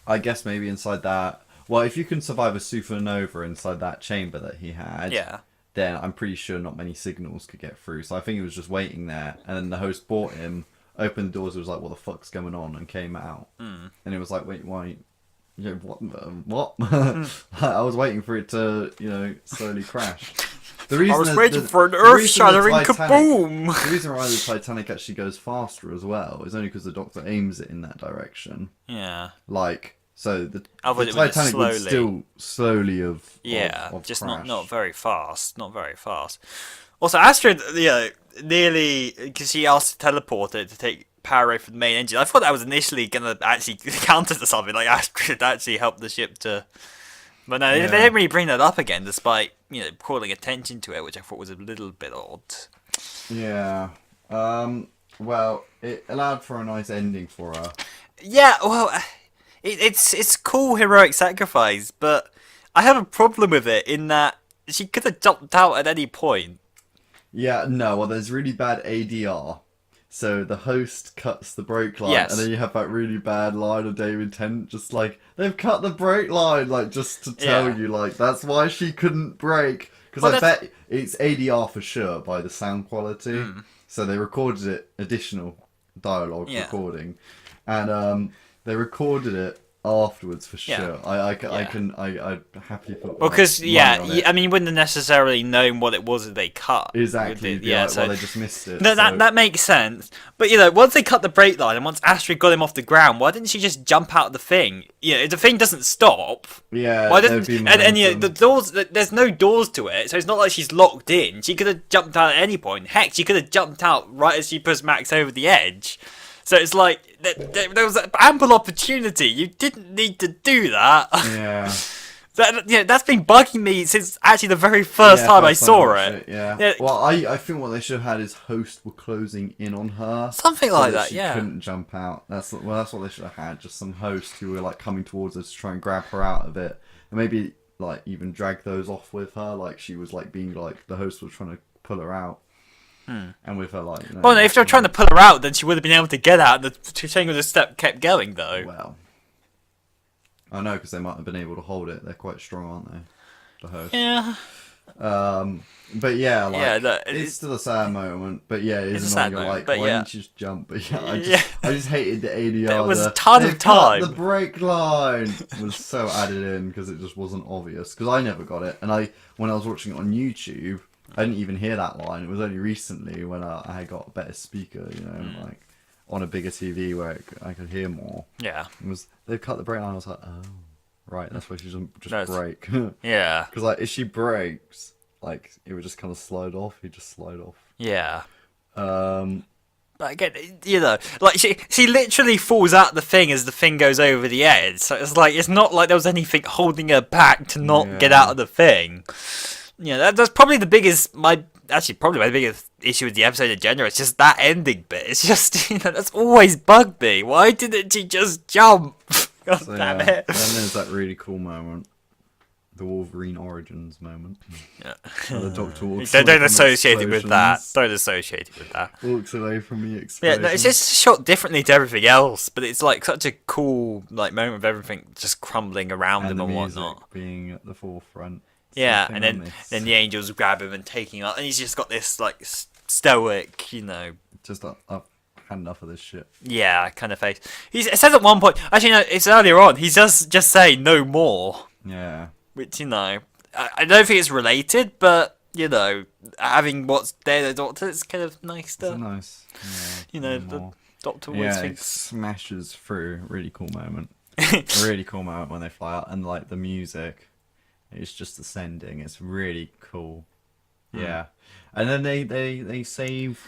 I guess maybe inside that. Well, if you can survive a supernova inside that chamber that he had, then I'm pretty sure not many signals could get through. So I think he was just waiting there, and then the host brought him. Opened the doors, it was like, what the fuck's going on, and came out. And it was like, wait, why? What? I was waiting for it to, slowly crash. I was
waiting for an earth-shattering kaboom!
The reason why the Titanic actually goes faster as well is only because the Doctor aims it in that direction.
Yeah.
Like, so the Titanic would still slowly have
just
crashed.
not very fast. Not very fast. Also, Astrid, nearly, because she asked the teleporter to take power away from the main engine. I thought that was initially going to actually counter to something, like Astrid actually helped the ship to... But no, they didn't really bring that up again, despite, calling attention to it, which I thought was a little bit odd.
Yeah. Well, it allowed for a nice ending for her.
Yeah, well, it's cool heroic sacrifice, but I have a problem with it in that she could have jumped out at any point.
Yeah, no, well, there's really bad ADR. So the host cuts the brake line, and then you have that really bad line of David Tennant, just like, they've cut the brake line, like, just to tell you, like, that's why she couldn't brake. Because I bet it's ADR for sure by the sound quality. So they recorded it, additional dialogue recording, and they recorded it afterwards for sure. I'd happily put
because I mean, you wouldn't have necessarily known what it was that they cut.
Exactly. So they just missed it.
No, that makes sense. But once they cut the brake line and once Astrid got him off the ground, why didn't she just jump out of the thing? The thing doesn't stop.
Yeah.
Why didn't the doors? There's no doors to it, so it's not like she's locked in. She could have jumped out at any point. Heck, she could have jumped out right as she pushed Max over the edge. So it's like, there was an ample opportunity. You didn't need to do that.
Yeah.
That's been bugging me since actually the very first time I saw it.
Yeah. Well, I think what they should have had is hosts were closing in on her.
Something like that,
she couldn't jump out. That's what they should have had. Just some hosts who were like coming towards her to try and grab her out of it. And maybe like even drag those off with her. Like she was like being like, the host was trying to pull her out. And with her like...
well, no, if they were trying to pull her out, then she would have been able to get out, and the chain of the step kept going, though.
Well, I know, because they might have been able to hold it. They're quite strong, aren't they? The host.
Yeah.
But yeah, like, it's still a sad moment. But yeah, it is annoying. You're like, why didn't you just jump? But yeah, I just hated the ADR.
There was a ton of time.
The brake line was so added in because it just wasn't obvious. Because I never got it, and when I was watching it on YouTube, I didn't even hear that line. It was only recently when I got a better speaker, like on a bigger TV where I could hear more.
Yeah.
They've cut the brake line. I was like, oh, right, that's why she doesn't just brake.
Yeah.
Because like if she brakes, like it would just kind of slide off. He'd just slide off.
Yeah. But again, like she literally falls out the thing as the thing goes over the edge. So it's not like there was anything holding her back to not get out of the thing. that's probably the biggest probably my biggest issue with the episode in general. It's just that ending bit. It's just that's always bugged me. Why didn't she just jump? God
So,
damn
yeah.
it!
And there's that really cool moment, the Wolverine Origins moment.
Yeah.
Where the Doctor walks
Don't
away from
associate it with that.
explosions,
Don't associate it with that.
Walks away from the
Yeah,
explosion.
no, it's just shot differently to everything else, but it's like such a cool like moment of everything just crumbling around
and
him
the
and
music
whatnot.
being at the forefront.
Yeah,
Something
and
on
then
this.
the angels grab him and take him up, and he's just got this like stoic,
Just I've had enough of this shit.
yeah, kind of face. It says at one point, actually no, it's earlier on. He does just say no more,
Yeah.
which I don't think it's related, but having what's there, the Doctor, it's kind of nice
It's
to,
nice. Yeah,
the
more.
Doctor always
Yeah, it
thinks.
smashes through. Really cool moment. A really cool moment when they fly out, and like the music, it's just ascending. It's really cool. Yeah, and then they save.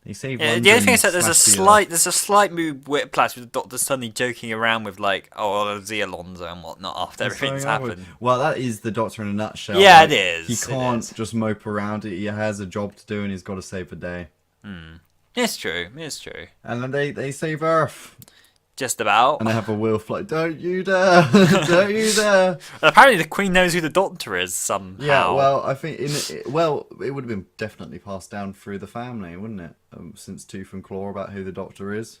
They save.
Yeah, the
London,
only thing is that there's a
smash
slight move whiplash with the Doctor suddenly joking around with like, the Alonso and whatnot after
That's
everything's
something I would-
happened.
Well, that is the Doctor in a nutshell.
Yeah,
like,
it is,
He
it
can't
is.
just mope around it. He has a job to do, and he's got to save the day.
It's true. It's true.
And then they save Earth,
Just about.
and they have a Wilf like, "Don't you dare! Don't you dare!"
Apparently, the Queen knows who the Doctor is somehow.
Yeah, well, I think it would have been definitely passed down through the family, wouldn't it? Since Tooth and Claw about who the Doctor is.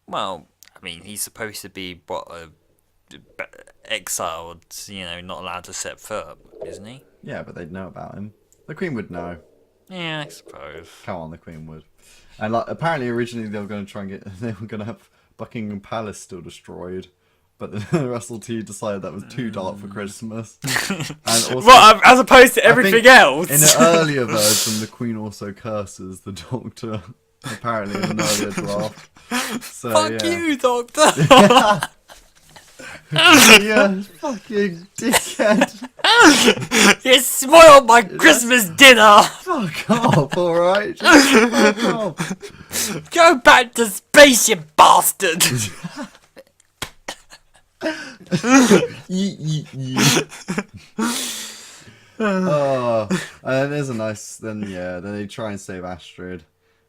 Well, I mean, he's supposed to be exiled. Not allowed to set foot, isn't he?
Yeah, but they'd know about him. The Queen would know.
Yeah, I suppose.
Come on, the Queen would. And like, apparently, originally they were going to try and they were going to have Buckingham Palace still destroyed, but then Russell T decided that was too dark for Christmas. And also,
Well, as opposed to
I think
everything else.
in an earlier version, the Queen also curses the Doctor. Apparently, in an earlier draft. So,
Fuck
yeah.
you, Doctor.
Yeah, fucking dickhead.
You spoiled my Christmas dinner.
Fuck off, alright? Just fuck off.
Go back to space, you bastard.
Yeet, yeet, yeet. Oh, and then there's a nice. Then they try and save Astrid,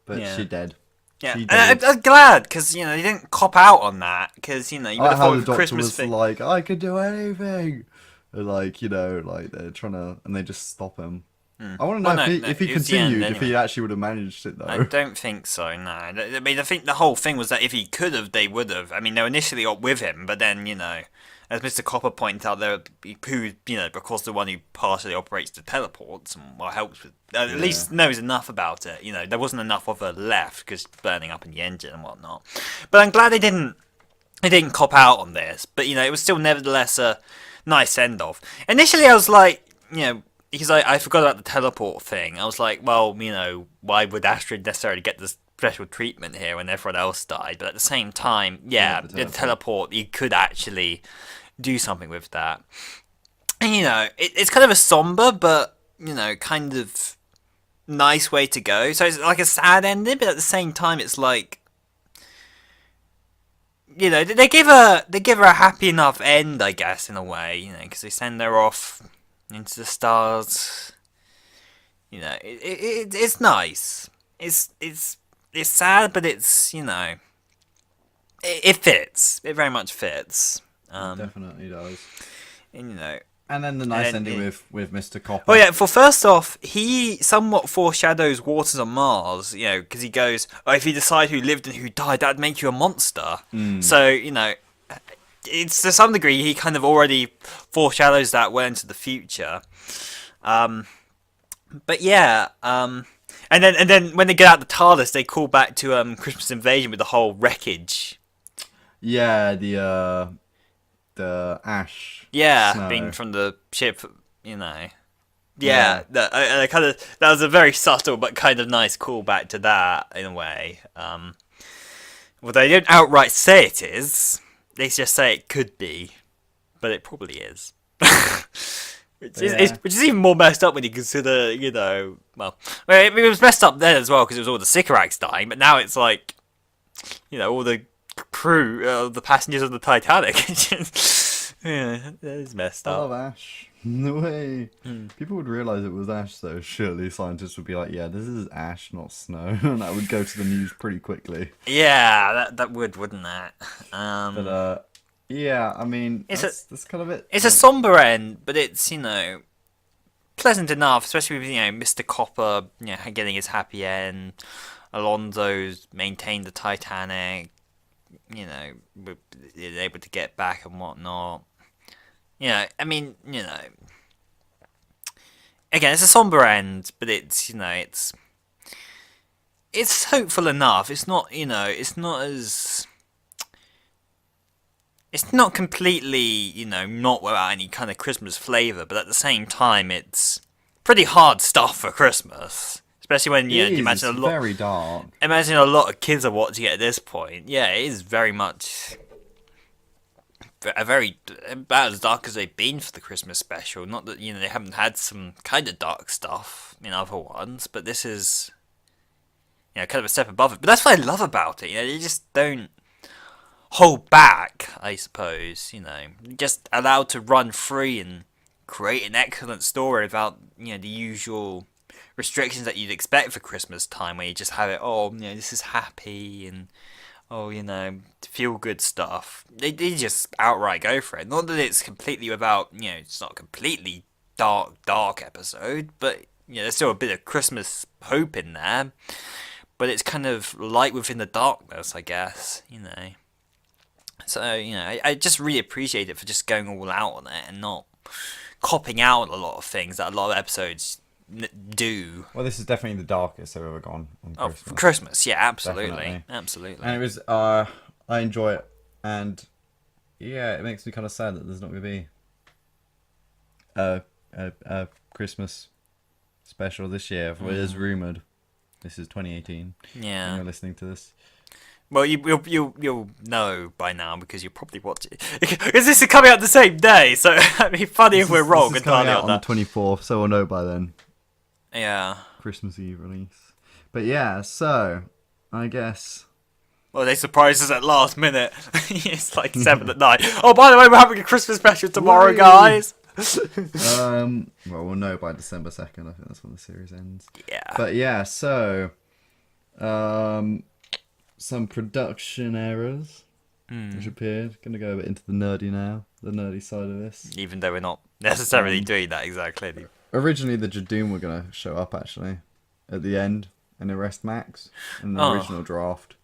but
Yeah.
she dead.
Yeah,
She
and
dead.
I'm glad because they didn't cop out on that because you would
I
have
like how
thought
the
with
Doctor
Christmas
was
thing.
like, I could do anything. Like like they're trying to, and they just stop him. I want to know
Well,
if he
it was the end
continued, if he
anyway.
actually would have managed it though.
I don't think so. No, I mean, I think the whole thing was that if he could have, they would have. I mean, they were initially up with him, but then as Mr. Copper pointed out, there, who of course, the one who partially operates the teleports and helps with, at least knows enough about it. There wasn't enough of her left because burning up in the engine and whatnot. But I'm glad they didn't cop out on this. But it was still nevertheless a nice end off. Initially, I was like, because I forgot about the teleport thing. I was like, well, why would Astrid necessarily get this special treatment here when everyone else died? But at the same time, the teleport, you could actually do something with that. And, it's kind of a somber, but, kind of nice way to go. So it's like a sad ending, but at the same time, it's like, they give her a happy enough end, I guess, in a way, because they send her off into the stars. It's nice. It's sad, but it's it fits. It very much fits.
Definitely does.
And
And then the nice
And
ending
it-
with Mr. Copper.
Oh yeah, for first off, he somewhat foreshadows Waters on Mars, because he goes, if you decide who lived and who died, that'd make you a monster. So, it's to some degree, he kind of already foreshadows that well into the future. But yeah, and then when they get out the TARDIS, they call back to Christmas Invasion with the whole wreckage.
Yeah, the ash.
Yeah,
snow.
being from the ship,
Yeah.
Yeah, that was a very subtle but kind of nice callback to that in a way. Well, they don't outright say it is; they just say it could be, but it probably is. Which is even more messed up when you consider, it was messed up then as well because it was all the Sycorax dying, but now it's like, all the crew, the passengers of the Titanic. Yeah, that is messed
I
up.
love Ash. No way. People would realize it was ash, though. Surely scientists would be like, "Yeah, this is ash, not snow," and that would go to the news pretty quickly.
Yeah, that would, wouldn't that?
But yeah, I mean,
It's
that's kind of it.
it's a somber end, but it's pleasant enough, especially with Mr. Copper getting his happy end. Alonso's maintained the Titanic. Able to get back and whatnot. I mean, again, it's a somber end, but it's hopeful enough. It's not, it's not completely, not without any kind of Christmas flavour, but at the same time, it's pretty hard stuff for Christmas. Especially when you imagine
it's
a lot.
very dark.
Imagine a lot of kids are watching it at this point. Yeah, it is very much about as dark as they've been for the Christmas special. Not that they haven't had some kind of dark stuff in other ones, but this is kind of a step above it. But that's what I love about it. They just don't hold back, I suppose. Just allowed to run free and create an excellent story without the usual restrictions that you'd expect for Christmas time, where you just have it, this is happy and feel good stuff. They just outright go for it. Not that it's completely without, it's not a completely dark episode, but there's still a bit of Christmas hope in there. But it's kind of light within the darkness, I guess. So I just really appreciate it for just going all out on it and not copping out a lot of things that a lot of episodes do.
Well, this is definitely the darkest I've ever gone on Christmas.
For Christmas, yeah, absolutely,
Definitely.
absolutely.
And it was, I enjoy it, and yeah, it makes me kind of sad that there's not going to be a Christmas special this year. It is rumored. This is 2018.
Yeah.
When you're listening to this.
Well, you'll know by now because you'll probably watch it. Because this is coming out the same day, so it'd be funny if we're wrong.
This is coming out on the 24th, so we'll know by then.
Yeah.
Christmas Eve release. But yeah, so I guess.
Well, they surprised us at last minute. It's like 7 at night. Oh, by the way, we're having a Christmas special tomorrow,
Whee!
guys.
Well, we'll know by December 2nd. I think that's when the series ends.
Yeah.
But yeah, so some production errors which appeared. Gonna go a bit into the nerdy side of this.
Even though we're not necessarily doing that exactly.
Originally, the Jadoon were gonna show up actually at the end and arrest Max in the original draft,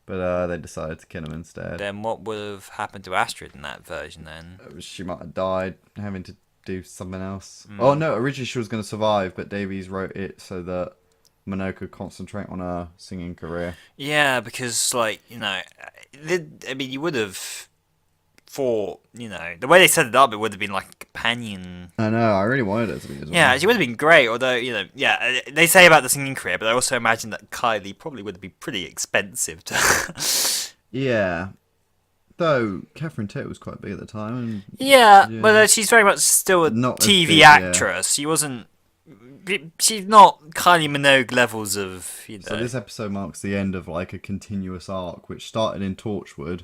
but they decided to kill him instead.
Then what would have happened to Astrid in that version then?
She might have died having to do something else. Oh no, originally she was gonna survive, but Davies wrote it so that Minogue could concentrate on her singing career.
Yeah, because you would have thought, the way they set it up, it would have been like a companion.
I know, I really wanted it to be as well.
Yeah, she would have been great, although, they say about the singing career, but I also imagine that Kylie probably would have been pretty expensive to...
Yeah. Though, Catherine Tate was quite big at the time. And,
yeah, but she's very much still a
Not as
TV
big,
actress. She wasn't... She's not Kylie Minogue levels of,
So this episode marks the end of, a continuous arc, which started in Torchwood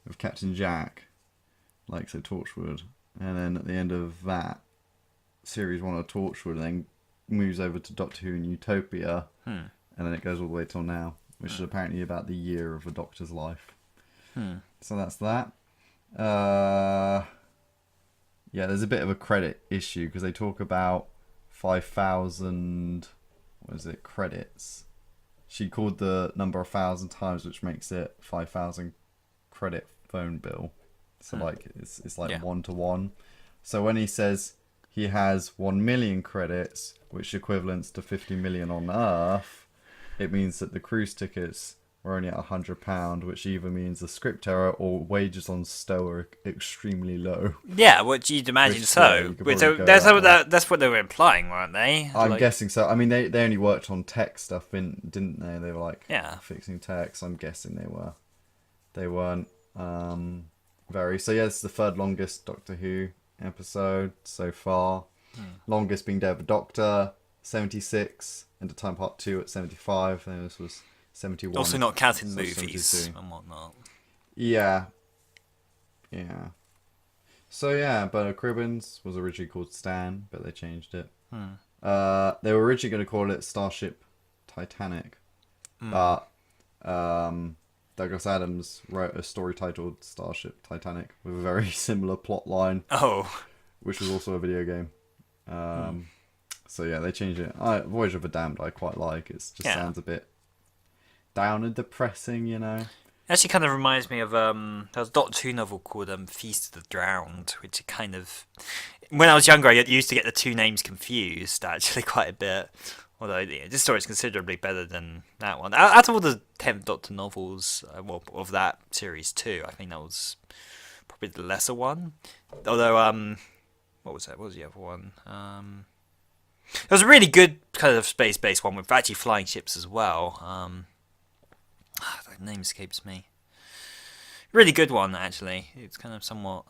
with Captain Jack. So Torchwood. And then at the end of that, Series 1 of Torchwood, and then moves over to Doctor Who and Utopia. And then it goes all the way till now, which is apparently about the year of a Doctor's life. So that's that. Yeah, there's a bit of a credit issue, because they talk about 5,000... credits. She called the number 1,000 times, which makes it 5,000 credit phone bill. So it's like 1-to-1. So when he says he has 1 million credits, which equivalents to 50 million on Earth, it means that the cruise tickets were only at £100, which either means the script error or wages on Stowe are extremely low.
Yeah, what you'd imagine so. So that's what they were implying, weren't they?
I'm guessing so. I mean, they only worked on tech stuff, didn't they? They were fixing tech. So I'm guessing they weren't very. So yeah, this is the third longest Doctor Who episode so far. Longest being Day of the Doctor, 76, End of Time Part 2 at 75. Then this was 71.
Also not counting movies
72.
and whatnot.
Yeah. So yeah, but Cribbins was originally called Stan, but they changed it.
Hmm.
They were originally going to call it Starship Titanic, but Douglas Adams wrote a story titled Starship Titanic with a very similar plot line,
Oh.
which was also a video game. So yeah, they changed it. Voyage of the Damned I quite like. It just
Yeah.
sounds a bit down and depressing, you know.
Actually, kind of reminds me of there was a Doctor Who novel called Feast of the Drowned, which kind of, when I was younger, I used to get the two names confused actually quite a bit. Although this story is considerably better than that one. Out of all the 10th Doctor novels, well, of that series too, I think that was probably the lesser one. Although what was that? What was the other one? It was a really good kind of space-based one with actually flying ships as well. The name escapes me. Really good one, actually. It's kind of somewhat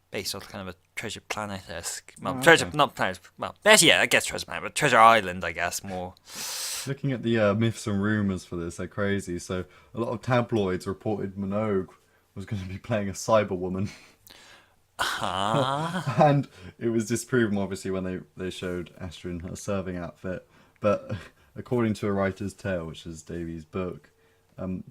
based off kind of a Treasure Planet-esque. Well, Treasure,
okay.
not Planet. Well, actually, yeah, I guess Treasure Planet, but Treasure Island, I guess more.
Looking at the myths and rumours for this, they're crazy. So a lot of tabloids reported Minogue was going to be playing a cyber woman.
Ah.
And it was disproven, obviously, when they showed Astra in her serving outfit. But according to A Writer's Tale, which is Davies' book,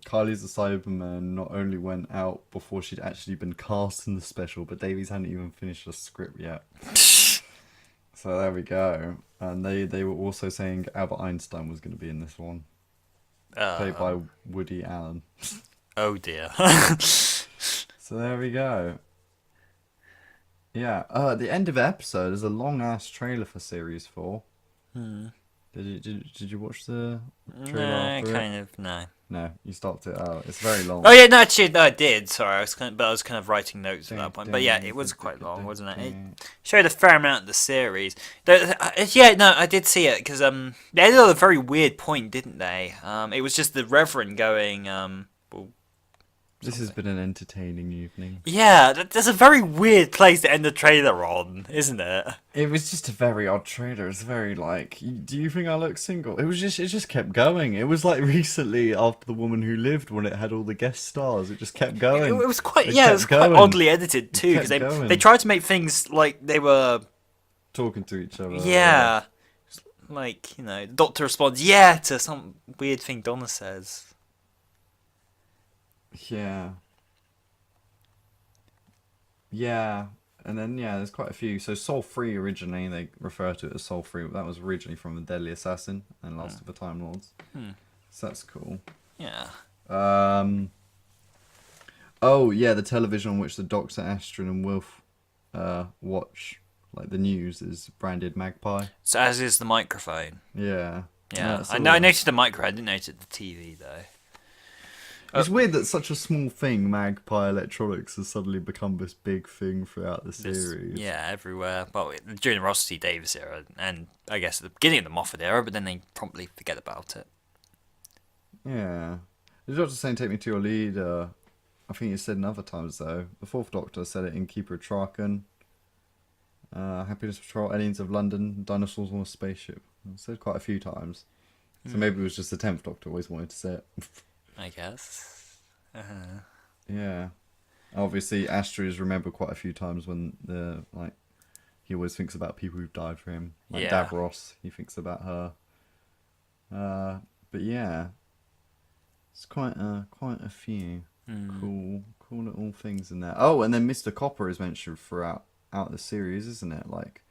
Kylie's the Cyberman not only went out before she'd actually been cast in the special, but Davies hadn't even finished the script yet. So there we go. And they were also saying Albert Einstein was going to be in this one, played by Woody Allen.
Oh dear.
So there we go. Yeah. At the end of the episode, there's a long ass trailer for Series 4. Did you watch the trailer
No,
after
kind
it?
of no.
No, you stopped it out. It's very long.
Oh yeah, no, actually, no, I did. Sorry, I was kind of writing notes at that point. But yeah, it was quite long, wasn't it? It showed a fair amount of the series. Yeah, no, I did see it because they ended on a very weird point, didn't they? It was just the Reverend going well,
This has been an entertaining evening.
yeah, there's a very weird place to end the trailer on, isn't it?
It was just a very odd trailer. It's very like, do you think I look single? It just kept going. It was like recently after The Woman Who Lived when it had all the guest stars. It just kept going.
It was quite
It
yeah, it
kept
was quite
going.
oddly edited too
kept
because
going.
they tried to make things like they were
Talking to each other.
yeah, like the Doctor responds yeah to some weird thing Donna says.
Yeah. Yeah. And then, yeah, there's quite a few. So Soul 3 originally, they refer to it as Soul 3, but that was originally from The Deadly Assassin and Last of the Time Lords. So that's cool.
Yeah.
Oh, yeah, the television on which the Doctor, Astrid, and Wilf watch, like the news, is branded Magpie.
So as is the microphone.
Yeah.
Yeah,
it's
I
all-
noticed the microphone. I didn't notice the TV though.
It's weird that such a small thing, Magpie Electronics, has suddenly become this big thing throughout the series.
Yeah, everywhere. Well, during the Ross T. Davis era, and I guess at the beginning of the Moffat era, but then they promptly forget about it.
Yeah. The Doctor's saying, take me to your leader. I think he said in other times, though. The Fourth Doctor said it in Keeper of Traken. Happiness Patrol, Aliens of London, Dinosaurs on a Spaceship. It said quite a few times. So maybe it was just the 10th Doctor always wanted to say it.
I guess.
Yeah. Obviously, Astra is remembered quite a few times when he always thinks about people who've died for him. Like
Yeah.
Davros, he thinks about her. But yeah, it's quite a few cool little things in there. Oh, and then Mr. Copper is mentioned throughout the series, isn't it? Like,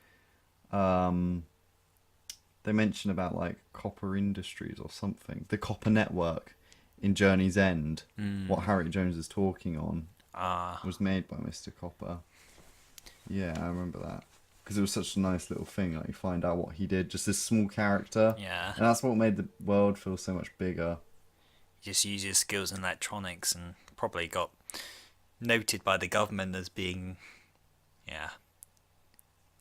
they mention about like Copper Industries or something, the Copper Network in Journey's End. What Harriet Jones is talking on was made by Mr. Copper. Yeah, I remember that because it was such a nice little thing. Like you find out what he did, just this small character.
Yeah.
And that's what made the world feel so much bigger.
He just used his skills in electronics and probably got noted by the government as being,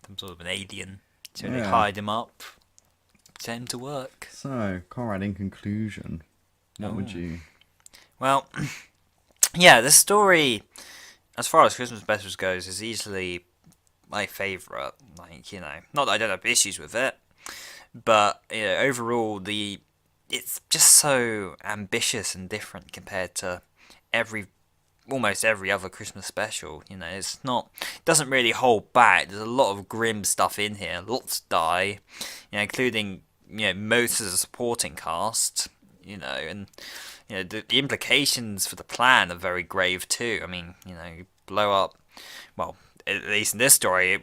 some sort of an alien. So they
Yeah.
hired him up, sent him to work.
So, Conrad, in conclusion, what would
Oh.
you?
Well, yeah, the story, as far as Christmas Specials goes, is easily my favourite. Like, not that I don't have issues with it, but overall, it's just so ambitious and different compared to every almost every other Christmas special. You know, it's not, it doesn't really hold back. There's a lot of grim stuff in here. Lots die, you know, including, you know, most of the supporting cast. You know, and you know the implications for the plan are very grave too. I mean, you know, you blow up, well, at least in this story,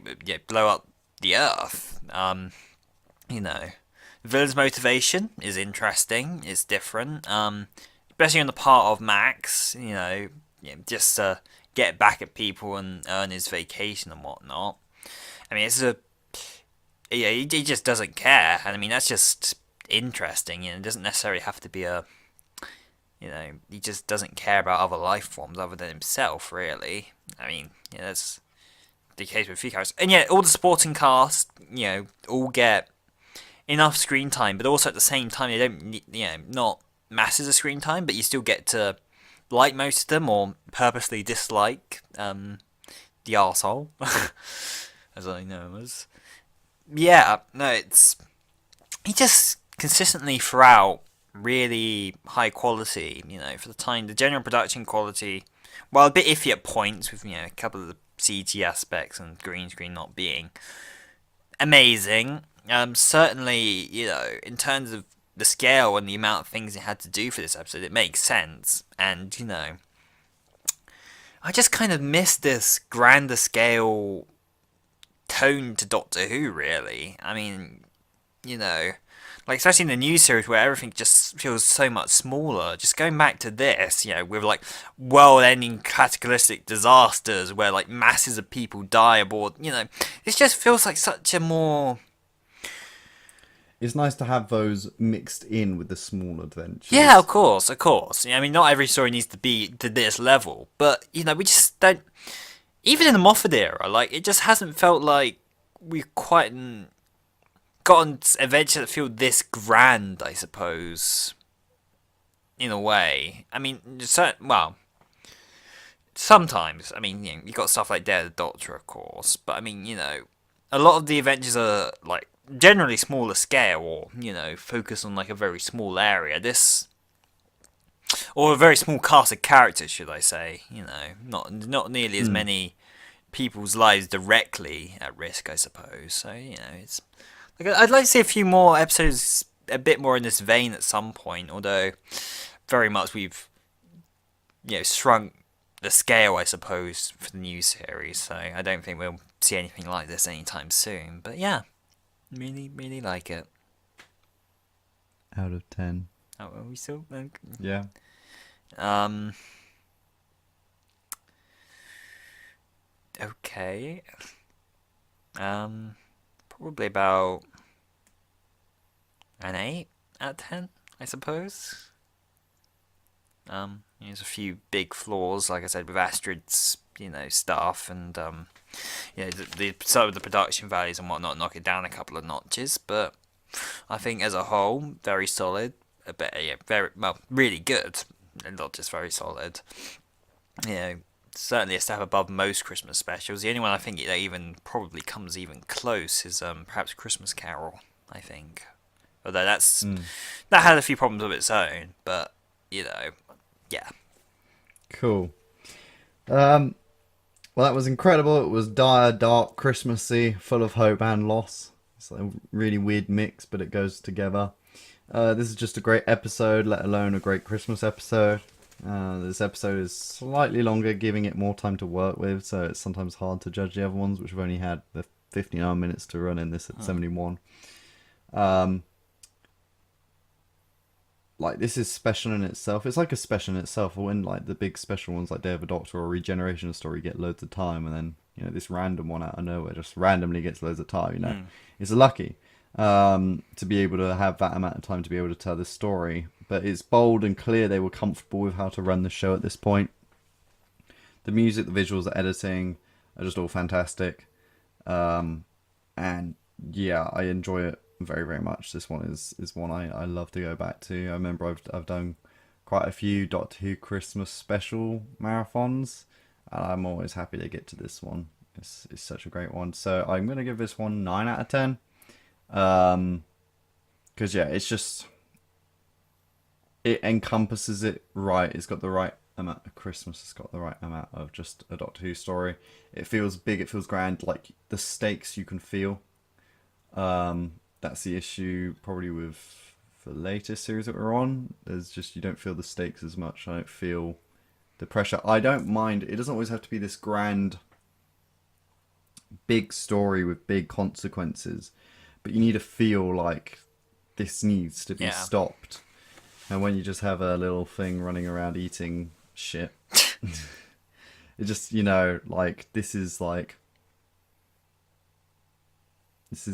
blow up the Earth. You know, the villain's motivation is interesting. It's different. Especially on the part of Max. Just to get back at people and earn his vacation and whatnot. I mean, he just doesn't care, and I mean that's just interesting. You know, it doesn't necessarily have to be he just doesn't care about other life forms other than himself, really. I mean, that's the case with a few characters, and yet all the supporting cast, all get enough screen time, but also at the same time they don't, not masses of screen time, but you still get to like most of them or purposely dislike the arsehole, as I know him as. Yeah, no, he just consistently throughout really high quality, for the time. The general production quality, while a bit iffy at points with, a couple of the CG aspects and green screen not being amazing. Certainly, in terms of the scale and the amount of things it had to do for this episode, it makes sense. And, I just kind of miss this grander scale tone to Doctor Who, really. I mean, like especially in the new series where everything just feels so much smaller. Just going back to this, with like world-ending cataclysmic disasters where like masses of people die aboard, it just feels like such a more.
It's nice to have those mixed in with the small adventures.
Yeah, of course. I mean, not every story needs to be to this level, but we just don't. Even in the Moffat era, like it just hasn't felt like we've quite gotten adventures that feel this grand, I suppose. In a way, I mean, sometimes. I mean, you got stuff like Dare the Doctor, of course, but I mean, a lot of the adventures are like generally smaller scale, or focus on like a very small area. Or a very small cast of characters, should I say? Not nearly as many people's lives directly at risk, I suppose. So it's like I'd like to see a few more episodes, a bit more in this vein at some point. Although, very much we've shrunk the scale, I suppose, for the new series. So I don't think we'll see anything like this anytime soon. But yeah, really, really like it.
Out of 10.
Oh, are we still?
Yeah.
Okay. Probably about an 8 out of 10, I suppose. There's a few big flaws, like I said, with Astrid's, stuff, and some of the production values and whatnot knock it down a couple of notches, but I think as a whole, very solid. Very well, really good, and not just very solid. Certainly a step above most Christmas specials. The only one I think that even probably comes even close is perhaps Christmas Carol, I think. Although that had a few problems of its own, but yeah.
Cool. Well, that was incredible. It was dire, dark, Christmassy, full of hope and loss. It's a really weird mix, but it goes together. This is just a great episode, let alone a great Christmas episode. This episode is slightly longer, giving it more time to work with, so it's sometimes hard to judge the other ones, which have only had the 59 minutes to run in this at 71. Like, this is special in itself. It's like a special in itself. When like the big special ones like Day of the Doctor or Regeneration Story get loads of time, and then this random one out of nowhere just randomly gets loads of time. It's lucky to be able to have that amount of time to be able to tell this story. But it's bold and clear they were comfortable with how to run the show at this point. The music, the visuals, the editing are just all fantastic. And yeah, I enjoy it very, very much. This one is one I love to go back to. I remember I've done quite a few Doctor Who Christmas special marathons, and I'm always happy to get to this one. It's such a great one. So I'm going to give this one 9 out of 10. Because yeah, it's just, it encompasses it right. It's got the right amount of Christmas. It's got the right amount of just a Doctor Who story. It feels big. It feels grand. Like the stakes you can feel. That's the issue probably with the latest series that we're on. There's just, you don't feel the stakes as much. I don't feel the pressure. I don't mind. It doesn't always have to be this grand, big story with big consequences, but you need to feel like this needs to be stopped. And when you just have a little thing running around eating shit, it just, you know, like this is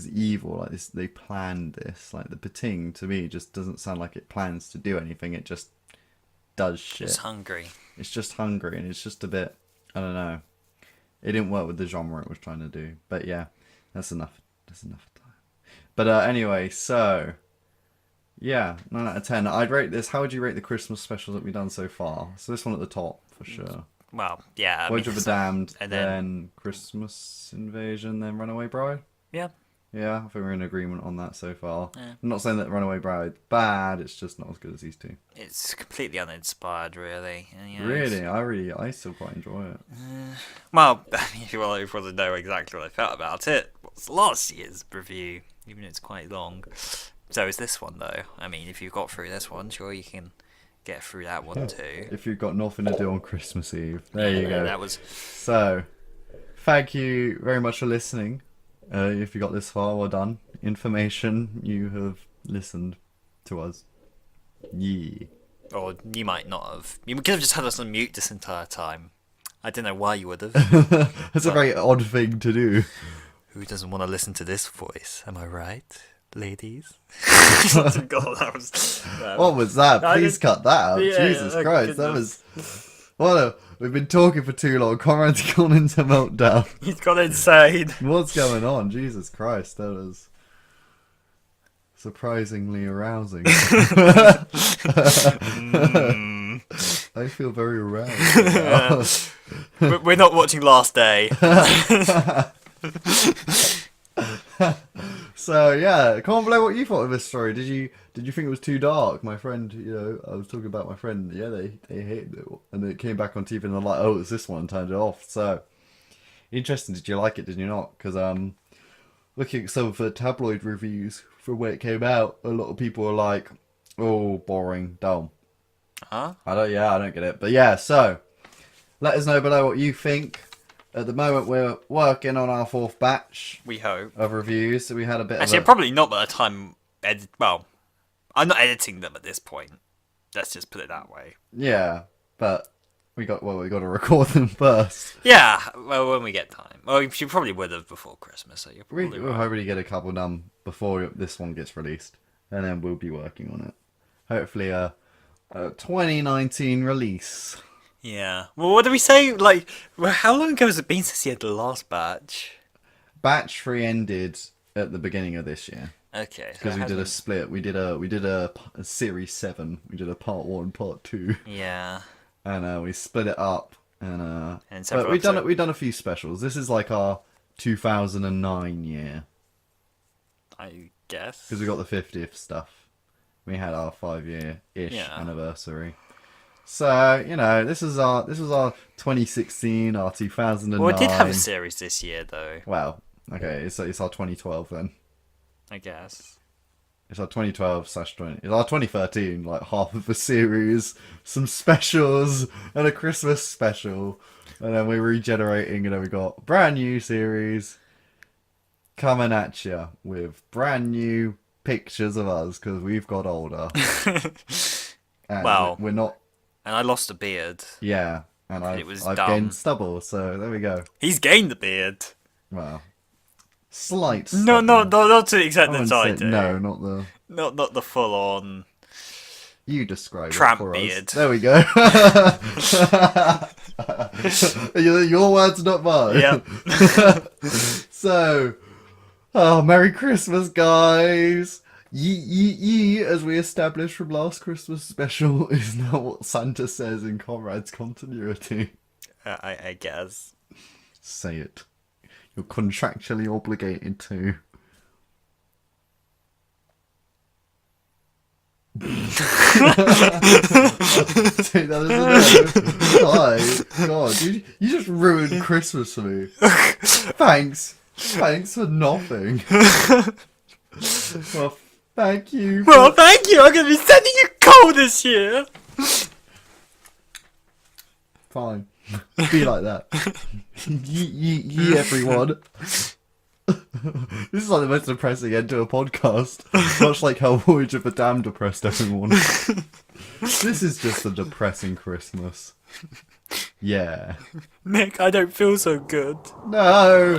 evil. Like this, they planned this. Like the Pating to me just doesn't sound like it plans to do anything. It just does shit.
It's hungry.
It's just hungry, and it's just a bit, I don't know. It didn't work with the genre it was trying to do. But yeah, that's enough. That's enough time. But anyway, so yeah, 9 out of 10. I'd rate this. How would you rate the Christmas specials that we've done so far? So this one at the top for sure.
Well, yeah.
Voyage of the Damned,
and
then Christmas Invasion, then Runaway Bride.
Yeah.
Yeah, I think we're in agreement on that so far.
Yeah.
I'm not saying that Runaway Bride's bad, it's just not as good as these two.
It's completely uninspired, really. And, you know,
Really? I still quite enjoy it.
Well, if you want to know exactly what I felt about it, what's last year's review, even though it's quite long. So is this one, though. I mean, if you've got through this one, sure, you can get through that one too.
If you've got nothing to do on Christmas Eve. There you go.
That was...
So, thank you very much for listening. If you got this far, well done. Information, you have listened to us. Yeah.
Or you might not have. You could have just had us on mute this entire time. I don't know why you would have.
That's a very odd thing to do.
Who doesn't want to listen to this voice? Am I right, ladies? God, that was...
What was that? Please cut that out.
Yeah,
Jesus Christ, that was... We've been talking for too long. Conrad's gone into meltdown.
He's gone insane.
What's going on? Jesus Christ, that was surprisingly arousing. I feel very aroused.
We're not watching Last Day.
So yeah, comment below what you thought of this story. Did you think it was too dark? My friend, you know, I was talking about my friend. Yeah, they hated it, and it came back on TV, and they're like, "Oh, it's this one," and turned it off. So interesting. Did you like it? Did you not? Because looking at some of the tabloid reviews from when it came out, a lot of people are like, "Oh, boring, dull."
Huh?
I don't get it. But yeah, so let us know below what you think. At the moment, we're working on our 4th batch.
We hope.
Of reviews. So we had a bit
Actually,
of
probably not by the time... Well, I'm not editing them at this point. Let's just put it that way.
Yeah, but we got to record them first.
Yeah, well, when we get time. Well, you probably would have before Christmas, so you're probably
We'll
right.
hopefully get a couple done before this one gets released. And then we'll be working on it. Hopefully a 2019 release.
Yeah. Well, what did we say? Like, how long ago has it been since you had the last batch?
Batch 3 ended at the beginning of this year.
Okay.
Because we did a split. We did a series 7. We did a part 1, part 2.
Yeah.
And we split it up. And
but
we've done a few specials. This is like our 2009 year.
I guess.
Because we got the 50th stuff. We had our 5-year-ish
Yeah.
anniversary. So, you know, this was our 2016, our 2009.
Well, it did have a series this year, though.
Well, okay, it's our 2012 then.
I guess.
It's our 2012/20. It's our 2013, like half of a series, some specials, and a Christmas special. And then we're regenerating, and then we got a brand new series coming at you with brand new pictures of us because we've got older. And
Well,
we're not.
And I lost a beard.
Yeah, and I've
dumb.
gained stubble, so there we go.
He's gained the beard.
Well, slight.
No,
stubble.
not to the extent
I
that
wouldn't
I
say-
do.
No, not the.
Not the full on.
You describe
Tramp
it for
beard.
us. There we go. Your words, not mine.
Yep.
So, Merry Christmas, guys. Yee, as we established from last Christmas special, is now what Santa says in Conrad's continuity.
I guess.
Say it. You're contractually obligated to. Dude, that is a no. Why? God, you just ruined Christmas for me. Thanks for nothing. Well, thank you.
Well, thank you. I'm gonna be sending you coal this year.
Fine. Be like that. Ye everyone. This is like the most depressing end to a podcast. Much like how Voyage of the Damned depressed everyone. This is just a depressing Christmas. Yeah.
Nick, I don't feel so good.
No!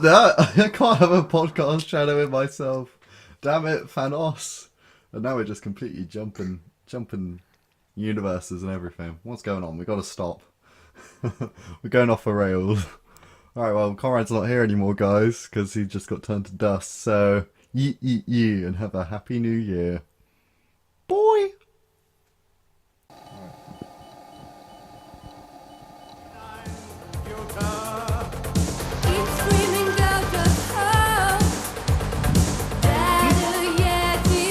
No! I can't have a podcast shadowing myself. Damn it, Thanos. And now we're just completely jumping universes and everything. What's going on? We gotta stop. We're going off the rails. Alright, well, Conrad's not here anymore, guys, because he just got turned to dust. So, ye, and have a happy new year. Boy!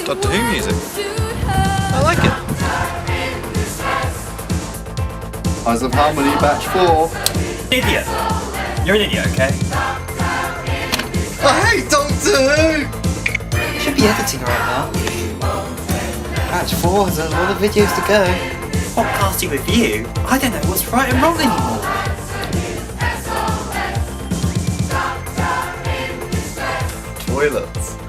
Doctor Who music. I like it.
Eyes of Harmony, batch 4.
Idiot. You're an idiot, okay?
I hate Doctor Who!
You should be editing right now. Batch 4 has a lot of videos to go.
Podcasting with you? I don't know what's right and wrong anymore.
Toilets.